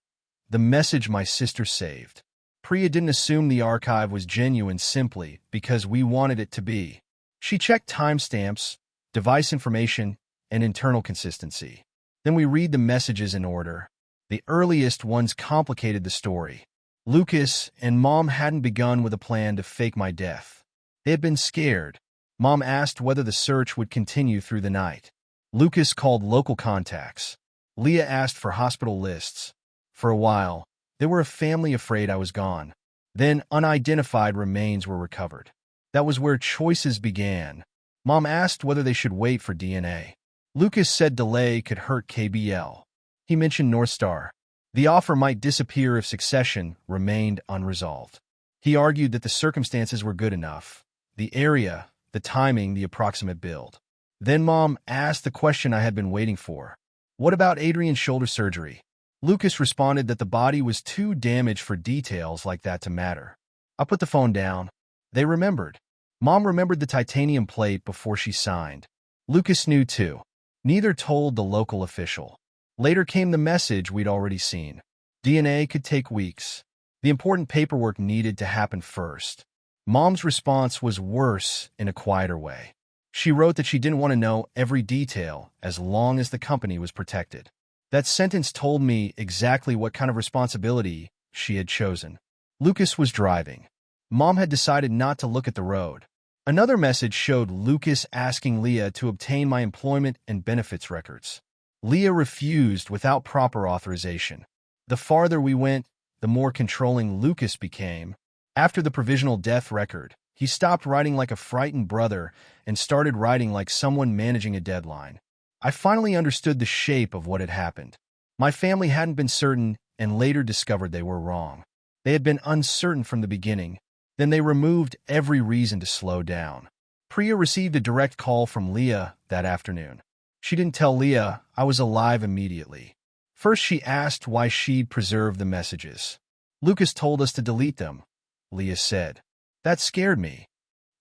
The Message My Sister Saved. Priya didn't assume the archive was genuine simply because we wanted it to be. She checked timestamps, device information, and internal consistency. Then we read the messages in order. The earliest ones complicated the story. Lucas and Mom hadn't begun with a plan to fake my death. They had been scared. Mom asked whether the search would continue through the night. Lucas called local contacts. Leah asked for hospital lists. For a while, there were a family afraid I was gone. Then unidentified remains were recovered. That was where choices began. Mom asked whether they should wait for DNA. Lucas said delay could hurt KBL. He mentioned North Star. The offer might disappear if succession remained unresolved. He argued that the circumstances were good enough. The area, the timing, the approximate build. Then Mom asked the question I had been waiting for. What about Adrian's shoulder surgery? Lucas responded that the body was too damaged for details like that to matter. I put the phone down. They remembered. Mom remembered the titanium plate before she signed. Lucas knew too. Neither told the local official. Later came the message we'd already seen. DNA could take weeks. The important paperwork needed to happen first. Mom's response was worse in a quieter way. She wrote that she didn't want to know every detail as long as the company was protected. That sentence told me exactly what kind of responsibility she had chosen. Lucas was driving. Mom had decided not to look at the road. Another message showed Lucas asking Leah to obtain my employment and benefits records. Leah refused without proper authorization. The farther we went, the more controlling Lucas became. After the provisional death record, he stopped writing like a frightened brother and started writing like someone managing a deadline. I finally understood the shape of what had happened. My family hadn't been certain and later discovered they were wrong. They had been uncertain from the beginning. Then they removed every reason to slow down. Priya received a direct call from Leah that afternoon. She didn't tell Leah I was alive immediately. First, she asked why she'd preserved the messages. Lucas told us to delete them, Leah said. That scared me.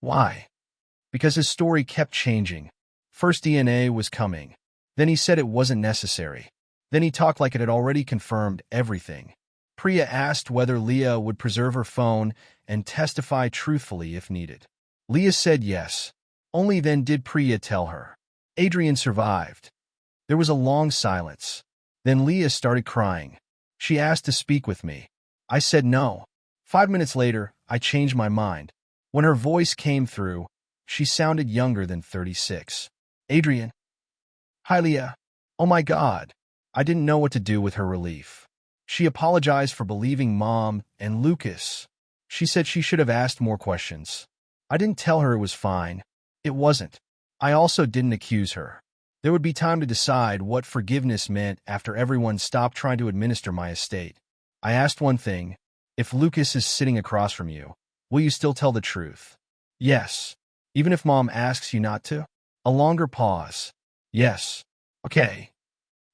Why? Because his story kept changing. First DNA was coming. Then he said it wasn't necessary. Then he talked like it had already confirmed everything. Priya asked whether Leah would preserve her phone and testify truthfully if needed. Leah said yes. Only then did Priya tell her. Adrian survived. There was a long silence. Then Leah started crying. She asked to speak with me. I said no. 5 minutes later, I changed my mind. When her voice came through, she sounded younger than 36. Adrian. Hi, Leah. Oh my God. I didn't know what to do with her relief. She apologized for believing Mom and Lucas. She said she should have asked more questions. I didn't tell her it was fine. It wasn't. I also didn't accuse her. There would be time to decide what forgiveness meant after everyone stopped trying to administer my estate. I asked one thing. If Lucas is sitting across from you, will you still tell the truth? Yes. Even if Mom asks you not to? A longer pause. Yes. Okay.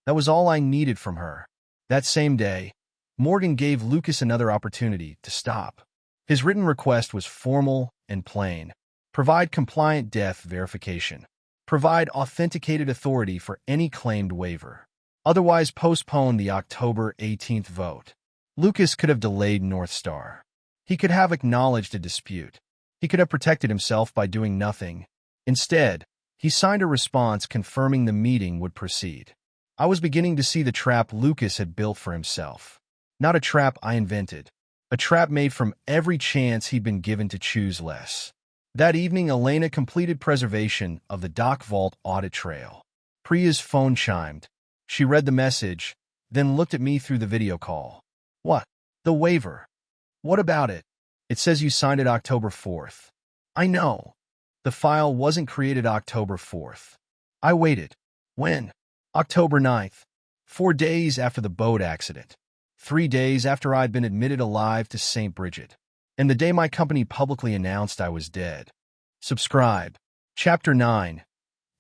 That was all I needed from her. That same day, Morgan gave Lucas another opportunity to stop. His written request was formal and plain. Provide compliant death verification. Provide authenticated authority for any claimed waiver. Otherwise, postpone the October 18th vote. Lucas could have delayed North Star. He could have acknowledged a dispute. He could have protected himself by doing nothing. Instead, he signed a response confirming the meeting would proceed. I was beginning to see the trap Lucas had built for himself. Not a trap I invented. A trap made from every chance he'd been given to choose less. That evening, Elena completed preservation of the Doc Vault audit trail. Priya's phone chimed. She read the message, then looked at me through the video call. What? The waiver. What about it? It says you signed it October 4th. I know. The file wasn't created October 4th. I waited. When? October 9th. 4 days after the boat accident. 3 days after I'd been admitted alive to St. Bridget. And the day my company publicly announced I was dead. Subscribe. Chapter 9.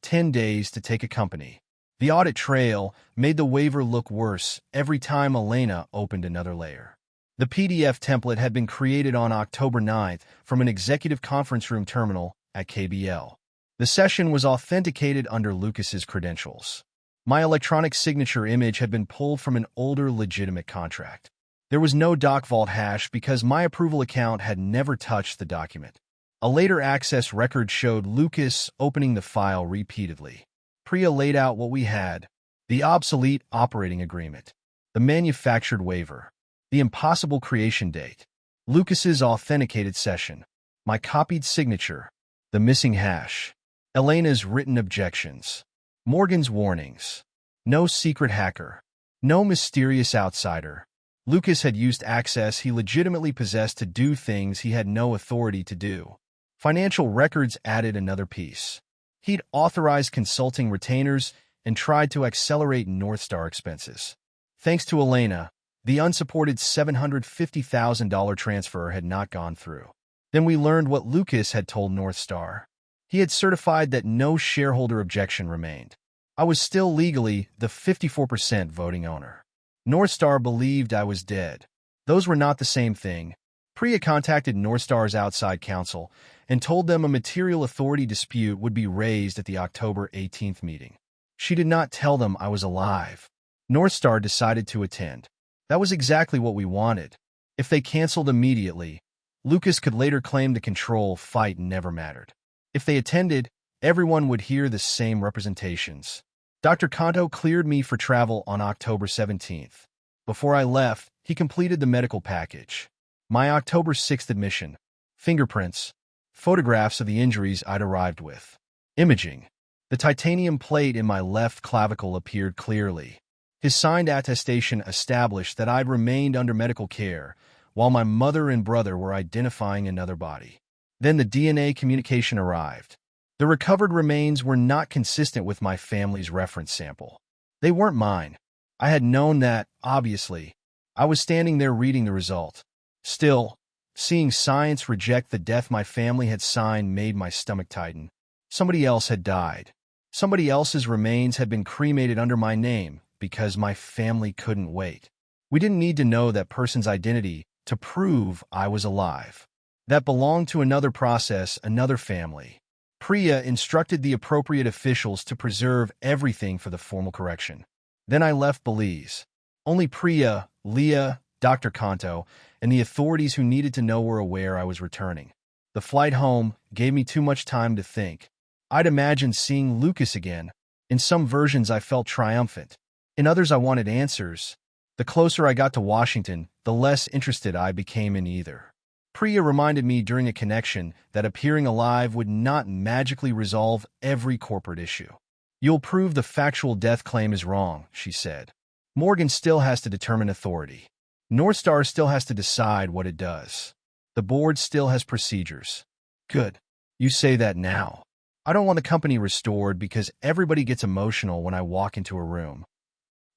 10 Days to Take a Company. The audit trail made the waiver look worse every time Elena opened another layer. The PDF template had been created on October 9th from an executive conference room terminal at KBL. The session was authenticated under Lucas's credentials. My electronic signature image had been pulled from an older legitimate contract. There was no DocVault hash because my approval account had never touched the document. A later access record showed Lucas opening the file repeatedly. Priya laid out what we had: the obsolete operating agreement, the manufactured waiver, the impossible creation date, Lucas's authenticated session, my copied signature, the missing hash, Elena's written objections, Morgan's warnings. No secret hacker. No mysterious outsider. Lucas had used access he legitimately possessed to do things he had no authority to do. Financial records added another piece. He'd authorized consulting retainers and tried to accelerate North Star expenses. Thanks to Elena, the unsupported $750,000 transfer had not gone through. Then we learned what Lucas had told North Star. He had certified that no shareholder objection remained. I was still legally the 54% voting owner. North Star believed I was dead. Those were not the same thing. Priya contacted North Star's outside counsel and told them a material authority dispute would be raised at the October 18th meeting. She did not tell them I was alive. North Star decided to attend. That was exactly what we wanted. If they canceled immediately, Lucas could later claim the control fight never mattered. If they attended, everyone would hear the same representations. Dr. Kanto cleared me for travel on October 17th. Before I left, he completed the medical package. My October 6th admission, fingerprints, photographs of the injuries I'd arrived with, imaging. The titanium plate in my left clavicle appeared clearly. His signed attestation established that I'd remained under medical care, while my mother and brother were identifying another body. Then the DNA communication arrived. The recovered remains were not consistent with my family's reference sample. They weren't mine. I had known that, obviously. I was standing there reading the result. Still, seeing science reject the death my family had signed made my stomach tighten. Somebody else had died. Somebody else's remains had been cremated under my name because my family couldn't wait. We didn't need to know that person's identity to prove I was alive. That belonged to another process, another family. Priya instructed the appropriate officials to preserve everything for the formal correction. Then I left Belize. Only Priya, Leah, Dr. Kanto, and the authorities who needed to know were aware I was returning. The flight home gave me too much time to think. I'd imagined seeing Lucas again. In some versions I felt triumphant. In others I wanted answers. The closer I got to Washington, the less interested I became in either. Priya reminded me during a connection that appearing alive would not magically resolve every corporate issue. You'll prove the factual death claim is wrong, she said. Morgan still has to determine authority. Northstar still has to decide what it does. The board still has procedures. Good. You say that now. I don't want the company restored because everybody gets emotional when I walk into a room.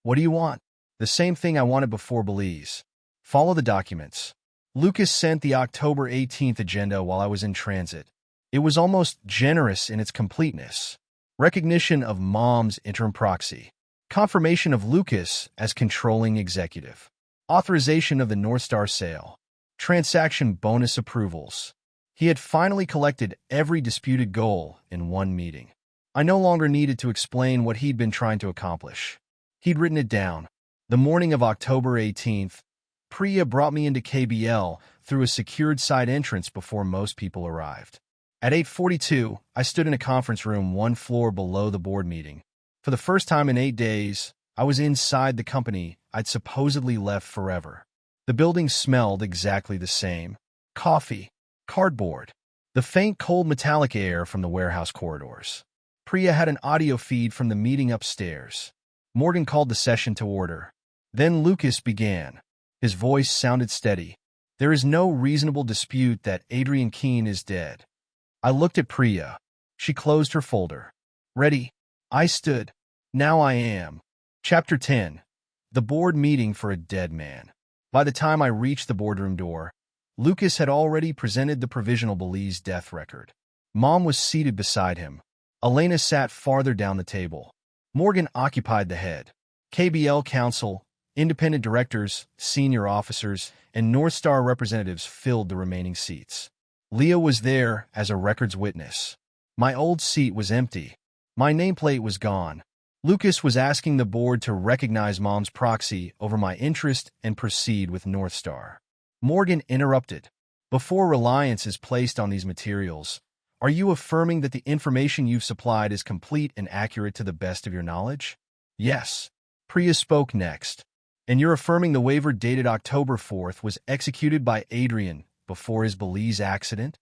What do you want? The same thing I wanted before Belize. Follow the documents. Lucas sent the October 18th agenda while I was in transit. It was almost generous in its completeness. Recognition of Mom's interim proxy. Confirmation of Lucas as controlling executive. Authorization of the Northstar sale. Transaction bonus approvals. He had finally collected every disputed goal in one meeting. I no longer needed to explain what he'd been trying to accomplish. He'd written it down. The morning of October 18th, Priya brought me into KBL through a secured side entrance before most people arrived. At 8:42, I stood in a conference room one floor below the board meeting. For the first time in 8 days, I was inside the company I'd supposedly left forever. The building smelled exactly the same. Coffee, cardboard, the faint cold metallic air from the warehouse corridors. Priya had an audio feed from the meeting upstairs. Morgan called the session to order. Then Lucas began. His voice sounded steady. There is no reasonable dispute that Adrian Keene is dead. I looked at Priya. She closed her folder. Ready? I stood. Now I am. Chapter 10. The board meeting for a dead man. By the time I reached the boardroom door, Lucas had already presented the provisional Belize death record. Mom was seated beside him. Elena sat farther down the table. Morgan occupied the head. KBL Council, independent directors, senior officers, and Northstar representatives filled the remaining seats. Leah was there as a records witness. My old seat was empty. My nameplate was gone. Lucas was asking the board to recognize Mom's proxy over my interest and proceed with Northstar. Morgan interrupted. Before reliance is placed on these materials, are you affirming that the information you've supplied is complete and accurate to the best of your knowledge? Yes. Priya spoke next. And you're affirming the waiver dated October 4th was executed by Adrian before his Belize accident?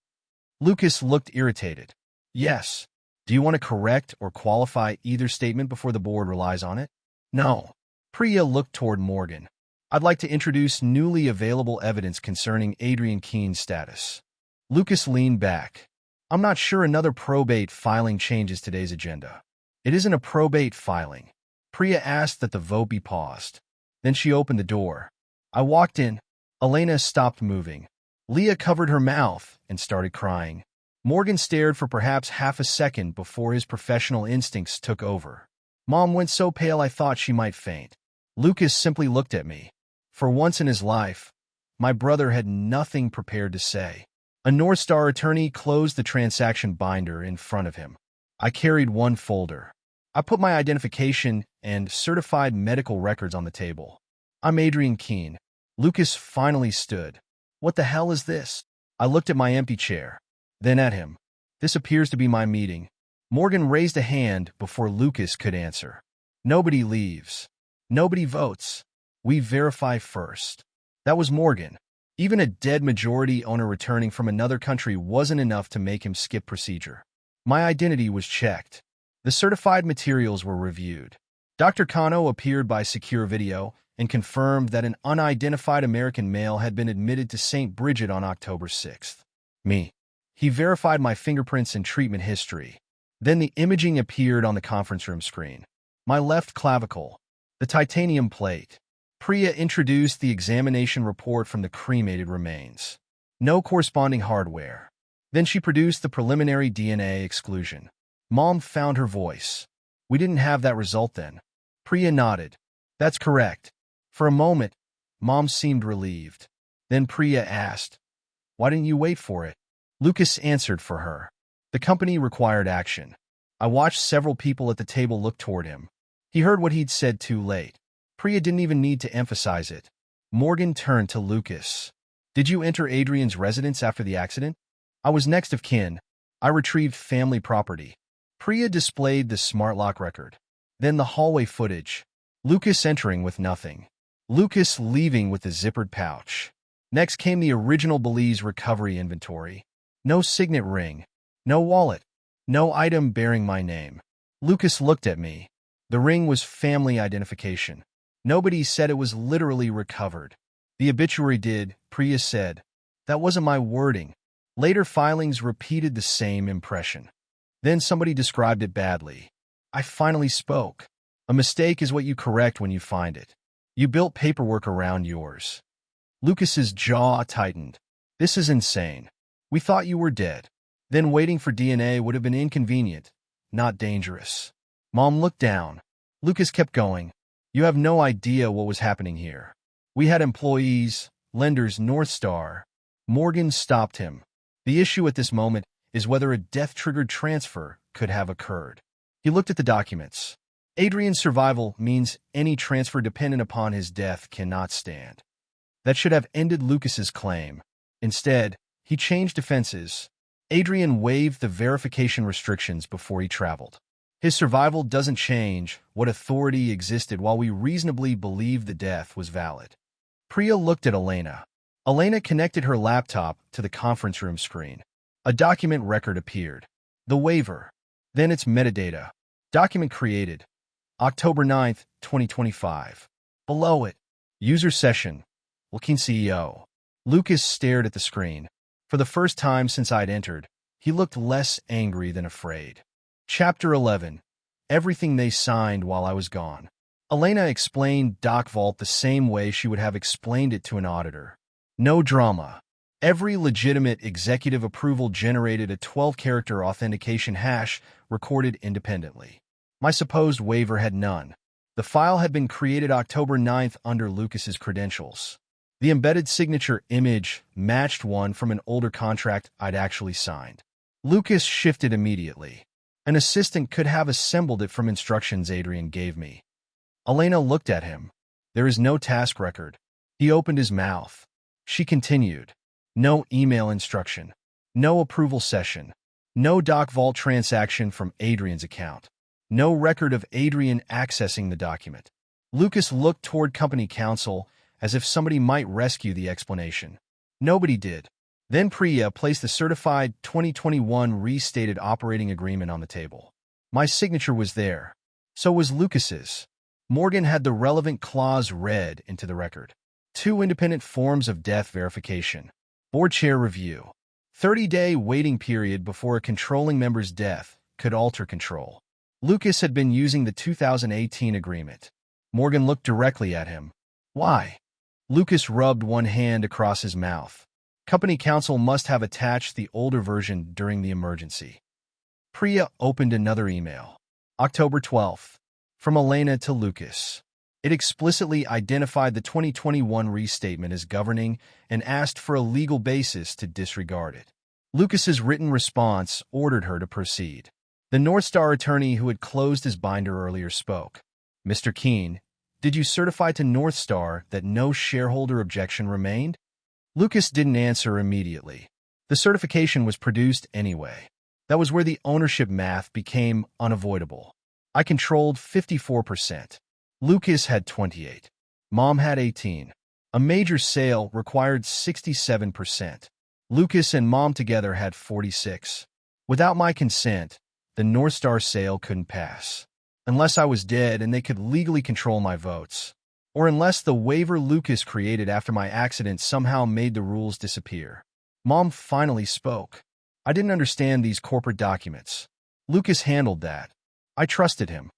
Lucas looked irritated. Yes. Do you want to correct or qualify either statement before the board relies on it? No. Priya looked toward Morgan. I'd like to introduce newly available evidence concerning Adrian Keene's status. Lucas leaned back. I'm not sure another probate filing changes today's agenda. It isn't a probate filing. Priya asked that the vote be paused. Then she opened the door. I walked in. Elena stopped moving. Leah covered her mouth and started crying. Morgan stared for perhaps half a second before his professional instincts took over. Mom went so pale I thought she might faint. Lucas simply looked at me. For once in his life, my brother had nothing prepared to say. A Northstar attorney closed the transaction binder in front of him. I carried one folder. I put my identification and certified medical records on the table. I'm Adrian Keene. Lucas finally stood. What the hell is this? I looked at my empty chair, then at him. This appears to be my meeting. Morgan raised a hand before Lucas could answer. Nobody leaves. Nobody votes. We verify first. That was Morgan. Even a dead majority owner returning from another country wasn't enough to make him skip procedure. My identity was checked. The certified materials were reviewed. Dr. Kano appeared by secure video and confirmed that an unidentified American male had been admitted to St. Bridget on October 6th. Me. He verified my fingerprints and treatment history. Then the imaging appeared on the conference room screen. My left clavicle. The titanium plate. Priya introduced the examination report from the cremated remains. No corresponding hardware. Then she produced the preliminary DNA exclusion. Mom found her voice. We didn't have that result then. Priya nodded. That's correct. For a moment, Mom seemed relieved. Then Priya asked, why didn't you wait for it? Lucas answered for her. The company required action. I watched several people at the table look toward him. He heard what he'd said too late. Priya didn't even need to emphasize it. Morgan turned to Lucas. Did you enter Adrian's residence after the accident? I was next of kin. I retrieved family property. Priya displayed the smart lock record. Then the hallway footage. Lucas entering with nothing. Lucas leaving with the zippered pouch. Next came the original Belize recovery inventory. No signet ring. No wallet. No item bearing my name. Lucas looked at me. The ring was family identification. Nobody said it was literally recovered. The obituary did, Priya said. That wasn't my wording. Later filings repeated the same impression. Then somebody described it badly. I finally spoke. A mistake is what you correct when you find it. You built paperwork around yours. Lucas's jaw tightened. This is insane. We thought you were dead. Then waiting for DNA would have been inconvenient, not dangerous. Mom looked down. Lucas kept going. You have no idea what was happening here. We had employees, lenders, North Star. Morgan stopped him. The issue at this moment is whether a death-triggered transfer could have occurred. He looked at the documents. Adrian's survival means any transfer dependent upon his death cannot stand. That should have ended Lucas's claim. Instead, he changed defenses. Adrian waived the verification restrictions before he traveled. His survival doesn't change what authority existed while we reasonably believed the death was valid. Priya looked at Elena. Elena connected her laptop to the conference room screen. A document record appeared. The waiver. Then its metadata. Document created. October 9th, 2025. Below it. User session. Looking CEO. Lucas stared at the screen. For the first time since I'd entered, he looked less angry than afraid. Chapter 11. Everything they signed while I was gone. Elena explained Doc Vault the same way she would have explained it to an auditor. No drama. Every legitimate executive approval generated a 12-character authentication hash recorded independently. My supposed waiver had none. The file had been created October 9th under Lucas's credentials. The embedded signature image matched one from an older contract I'd actually signed. Lucas shifted immediately. An assistant could have assembled it from instructions Adrian gave me. Elena looked at him. There is no task record. He opened his mouth. She continued. No email instruction. No approval session. No Doc Vault transaction from Adrian's account. No record of Adrian accessing the document. Lucas looked toward company counsel as if somebody might rescue the explanation. Nobody did. Then Priya placed the certified 2021 restated operating agreement on the table. My signature was there. So was Lucas's. Morgan had the relevant clause read into the record. 2 independent forms of death verification. Board chair review. 30-day waiting period before a controlling member's death could alter control. Lucas had been using the 2018 agreement. Morgan looked directly at him. Why? Lucas rubbed one hand across his mouth. Company counsel must have attached the older version during the emergency. Priya opened another email. October 12th. From Elena to Lucas. It explicitly identified the 2021 restatement as governing and asked for a legal basis to disregard it. Lucas's written response ordered her to proceed. The North Star attorney who had closed his binder earlier spoke. Mr. Keene, did you certify to North Star that no shareholder objection remained? Lucas didn't answer immediately. The certification was produced anyway. That was where the ownership math became unavoidable. I controlled 54%. Lucas had 28. Mom had 18. A major sale required 67%. Lucas and Mom together had 46. Without my consent, the North Star sale couldn't pass. Unless I was dead and they could legally control my votes. Or unless the waiver Lucas created after my accident somehow made the rules disappear. Mom finally spoke. I didn't understand these corporate documents. Lucas handled that. I trusted him.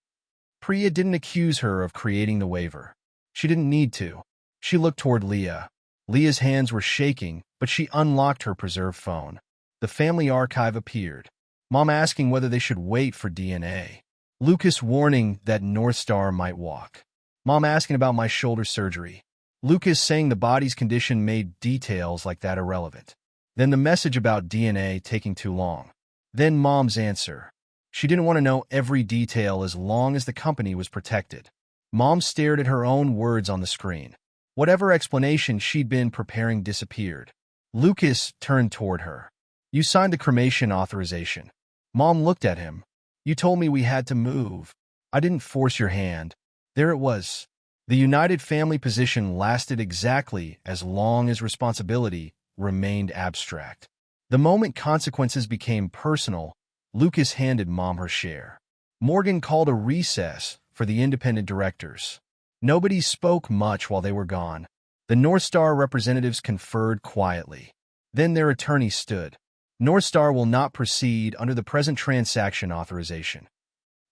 Priya didn't accuse her of creating the waiver. She didn't need to. She looked toward Leah. Leah's hands were shaking, but she unlocked her preserved phone. The family archive appeared. Mom asking whether they should wait for DNA. Lucas warning that North Star might walk. Mom asking about my shoulder surgery. Lucas saying the body's condition made details like that irrelevant. Then the message about DNA taking too long. Then Mom's answer. She didn't want to know every detail as long as the company was protected. Mom stared at her own words on the screen. Whatever explanation she'd been preparing disappeared. Lucas turned toward her. You signed the cremation authorization. Mom looked at him. You told me we had to move. I didn't force your hand. There it was. The united family position lasted exactly as long as responsibility remained abstract. The moment consequences became personal, Lucas handed Mom her share. Morgan called a recess for the independent directors. Nobody spoke much while they were gone. The North Star representatives conferred quietly. Then their attorney stood. North Star will not proceed under the present transaction authorization.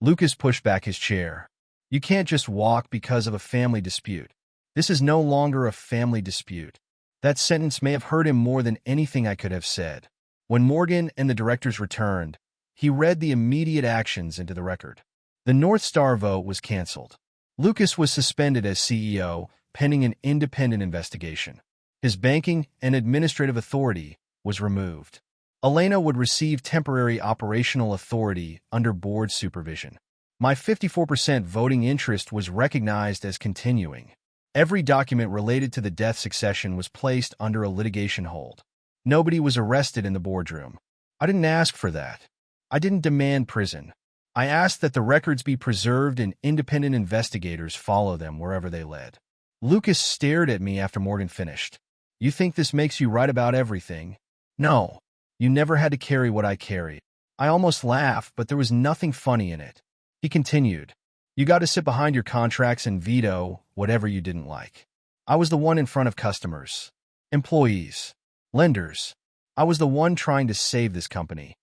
Lucas pushed back his chair. You can't just walk because of a family dispute. This is no longer a family dispute. That sentence may have hurt him more than anything I could have said. When Morgan and the directors returned, he read the immediate actions into the record. The North Star vote was canceled. Lucas was suspended as CEO, pending an independent investigation. His banking and administrative authority was removed. Elena would receive temporary operational authority under board supervision. My 54% voting interest was recognized as continuing. Every document related to the death succession was placed under a litigation hold. Nobody was arrested in the boardroom. I didn't ask for that. I didn't demand prison. I asked that the records be preserved and independent investigators follow them wherever they led. Lucas stared at me after Morgan finished. You think this makes you right about everything? No. You never had to carry what I carried. I almost laughed, but there was nothing funny in it. He continued. You got to sit behind your contracts and veto whatever you didn't like. I was the one in front of customers, employees, lenders. I was the one trying to save this company.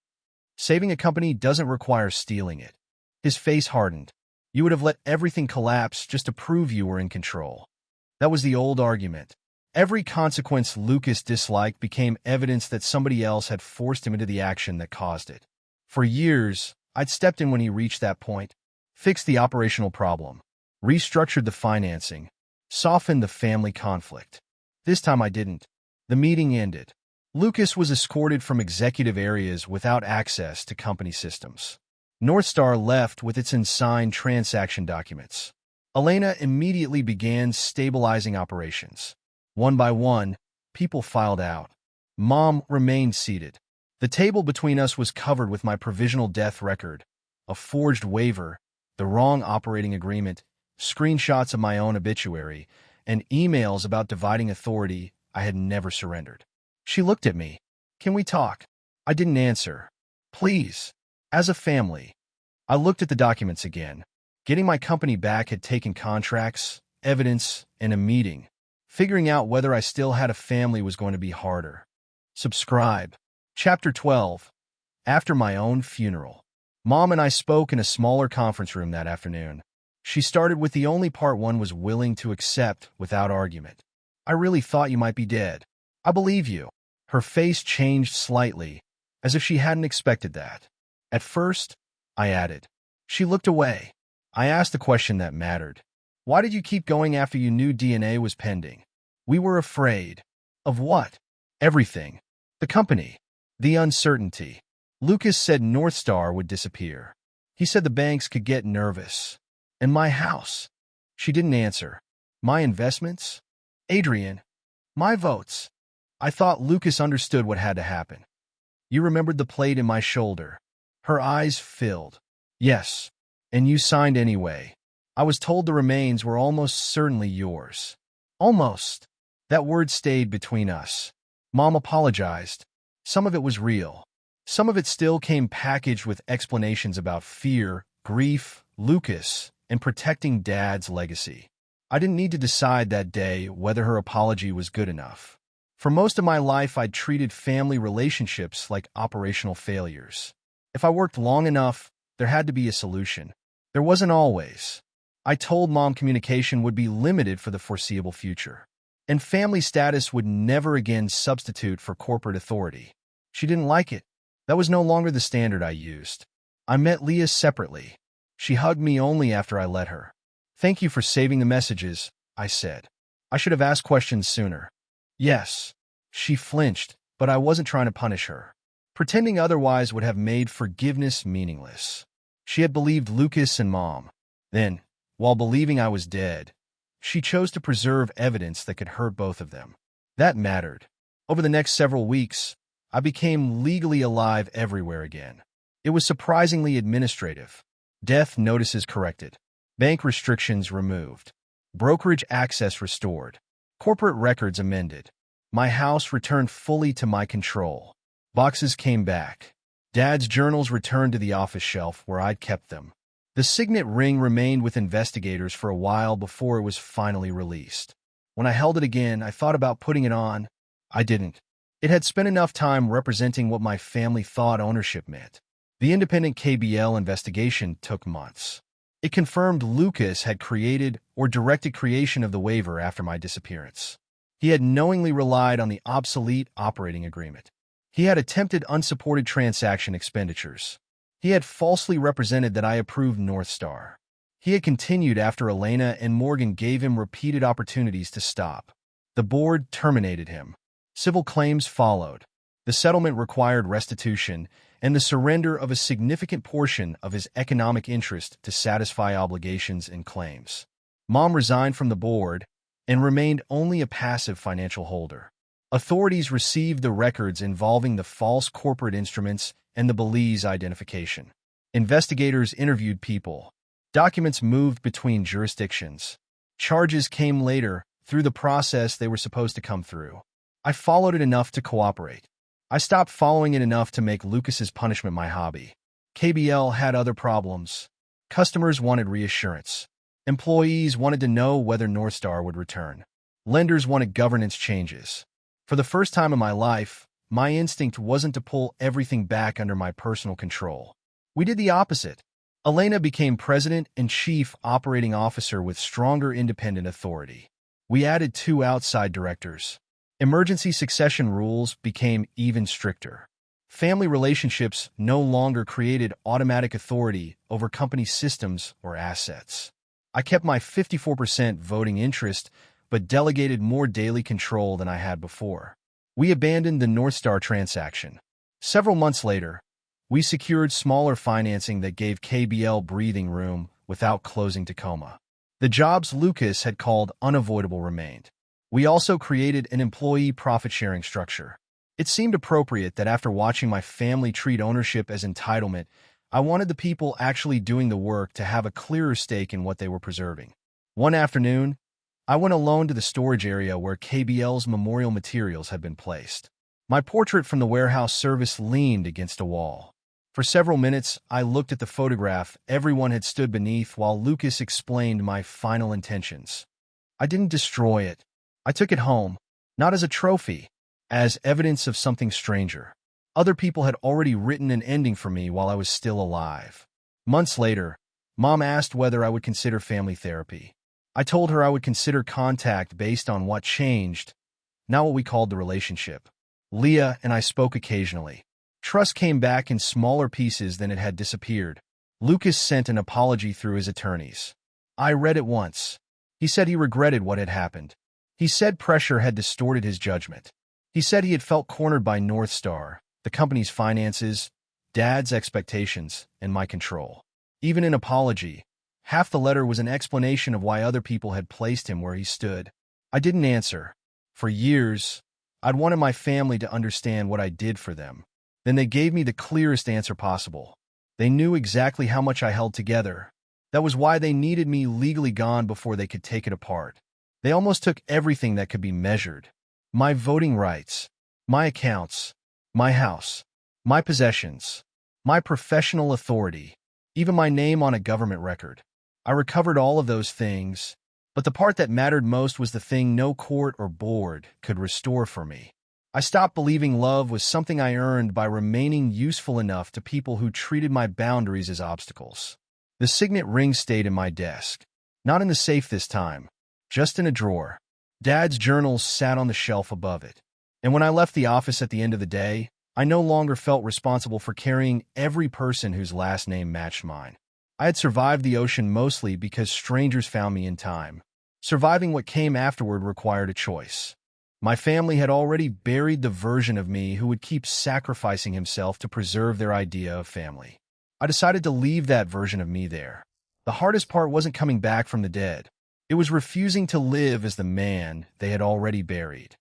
Saving a company doesn't require stealing it. His face hardened. You would have let everything collapse just to prove you were in control. That was the old argument. Every consequence Lucas disliked became evidence that somebody else had forced him into the action that caused it. For years, I'd stepped in when he reached that point, fixed the operational problem, restructured the financing, softened the family conflict. This time I didn't. The meeting ended. Lucas was escorted from executive areas without access to company systems. North Star left with its unsigned transaction documents. Elena immediately began stabilizing operations. One by one, people filed out. Mom remained seated. The table between us was covered with my provisional death record, a forged waiver, the wrong operating agreement, screenshots of my own obituary, and emails about dividing authority I had never surrendered. She looked at me. Can we talk? I didn't answer. Please. As a family. I looked at the documents again. Getting my company back had taken contracts, evidence, and a meeting. Figuring out whether I still had a family was going to be harder. Subscribe. Chapter 12. After my own funeral. Mom and I spoke in a smaller conference room that afternoon. She started with the only part one was willing to accept without argument. I really thought you might be dead. I believe you. Her face changed slightly, as if she hadn't expected that. At first, I added. She looked away. I asked the question that mattered. Why did you keep going after you knew DNA was pending? We were afraid. Of what? Everything. The company. The uncertainty. Lucas said North Star would disappear. He said the banks could get nervous. And my house. She didn't answer. My investments? Adrian. My votes. I thought Lucas understood what had to happen. You remembered the plate in my shoulder. Her eyes filled. Yes. And you signed anyway. I was told the remains were almost certainly yours. Almost. That word stayed between us. Mom apologized. Some of it was real. Some of it still came packaged with explanations about fear, grief, Lucas, and protecting Dad's legacy. I didn't need to decide that day whether her apology was good enough. For most of my life, I'd treated family relationships like operational failures. If I worked long enough, there had to be a solution. There wasn't always. I told Mom communication would be limited for the foreseeable future, and family status would never again substitute for corporate authority. She didn't like it. That was no longer the standard I used. I met Leah separately. She hugged me only after I let her. Thank you for saving the messages, I said. I should have asked questions sooner. Yes. She flinched, but I wasn't trying to punish her. Pretending otherwise would have made forgiveness meaningless. She had believed Lucas and Mom. Then, while believing I was dead, she chose to preserve evidence that could hurt both of them. That mattered. Over the next several weeks, I became legally alive everywhere again. It was surprisingly administrative. Death notices corrected. Bank restrictions removed. Brokerage access restored. Corporate records amended. My house returned fully to my control. Boxes came back. Dad's journals returned to the office shelf where I'd kept them. The signet ring remained with investigators for a while before it was finally released. When I held it again, I thought about putting it on. I didn't. It had spent enough time representing what my family thought ownership meant. The independent KBL investigation took months. It confirmed Lucas had created or directed creation of the waiver after my disappearance. He had knowingly relied on the obsolete operating agreement. He had attempted unsupported transaction expenditures. He had falsely represented that I approved North Star. He had continued after Elena and Morgan gave him repeated opportunities to stop. The board terminated him. Civil claims followed. The settlement required restitution and the surrender of a significant portion of his economic interest to satisfy obligations and claims. Mom resigned from the board and remained only a passive financial holder. Authorities received the records involving the false corporate instruments and the Belize identification. Investigators interviewed people. Documents moved between jurisdictions. Charges came later through the process they were supposed to come through. I followed it enough to cooperate. I stopped following it enough to make Lucas's punishment my hobby. KBL had other problems. Customers wanted reassurance. Employees wanted to know whether North Star would return. Lenders wanted governance changes. For the first time in my life, my instinct wasn't to pull everything back under my personal control. We did the opposite. Elena became president and chief operating officer with stronger independent authority. We added 2 outside directors. Emergency succession rules became even stricter. Family relationships no longer created automatic authority over company systems or assets. I kept my 54% voting interest, but delegated more daily control than I had before. We abandoned the North Star transaction. Several months later, we secured smaller financing that gave KBL breathing room without closing Tacoma. The jobs Lucas had called unavoidable remained. We also created an employee profit-sharing structure. It seemed appropriate that after watching my family treat ownership as entitlement, I wanted the people actually doing the work to have a clearer stake in what they were preserving. One afternoon, I went alone to the storage area where KBL's memorial materials had been placed. My portrait from the warehouse service leaned against a wall. For several minutes, I looked at the photograph everyone had stood beneath while Lucas explained my final intentions. I didn't destroy it. I took it home, not as a trophy, as evidence of something stranger. Other people had already written an ending for me while I was still alive. Months later, Mom asked whether I would consider family therapy. I told her I would consider contact based on what changed, not what we called the relationship. Leah and I spoke occasionally. Trust came back in smaller pieces than it had disappeared. Lucas sent an apology through his attorneys. I read it once. He said he regretted what had happened. He said pressure had distorted his judgment. He said he had felt cornered by North Star, the company's finances, Dad's expectations, and my control. Even in apology, half the letter was an explanation of why other people had placed him where he stood. I didn't answer. For years, I'd wanted my family to understand what I did for them. Then they gave me the clearest answer possible. They knew exactly how much I held together. That was why they needed me legally gone before they could take it apart. They almost took everything that could be measured. My voting rights, my accounts, my house, my possessions, my professional authority, even my name on a government record. I recovered all of those things, but the part that mattered most was the thing no court or board could restore for me. I stopped believing love was something I earned by remaining useful enough to people who treated my boundaries as obstacles. The signet ring stayed in my desk, not in the safe this time, just in a drawer. Dad's journals sat on the shelf above it. And when I left the office at the end of the day, I no longer felt responsible for carrying every person whose last name matched mine. I had survived the ocean mostly because strangers found me in time. Surviving what came afterward required a choice. My family had already buried the version of me who would keep sacrificing himself to preserve their idea of family. I decided to leave that version of me there. The hardest part wasn't coming back from the dead. It was refusing to live as the man they had already buried.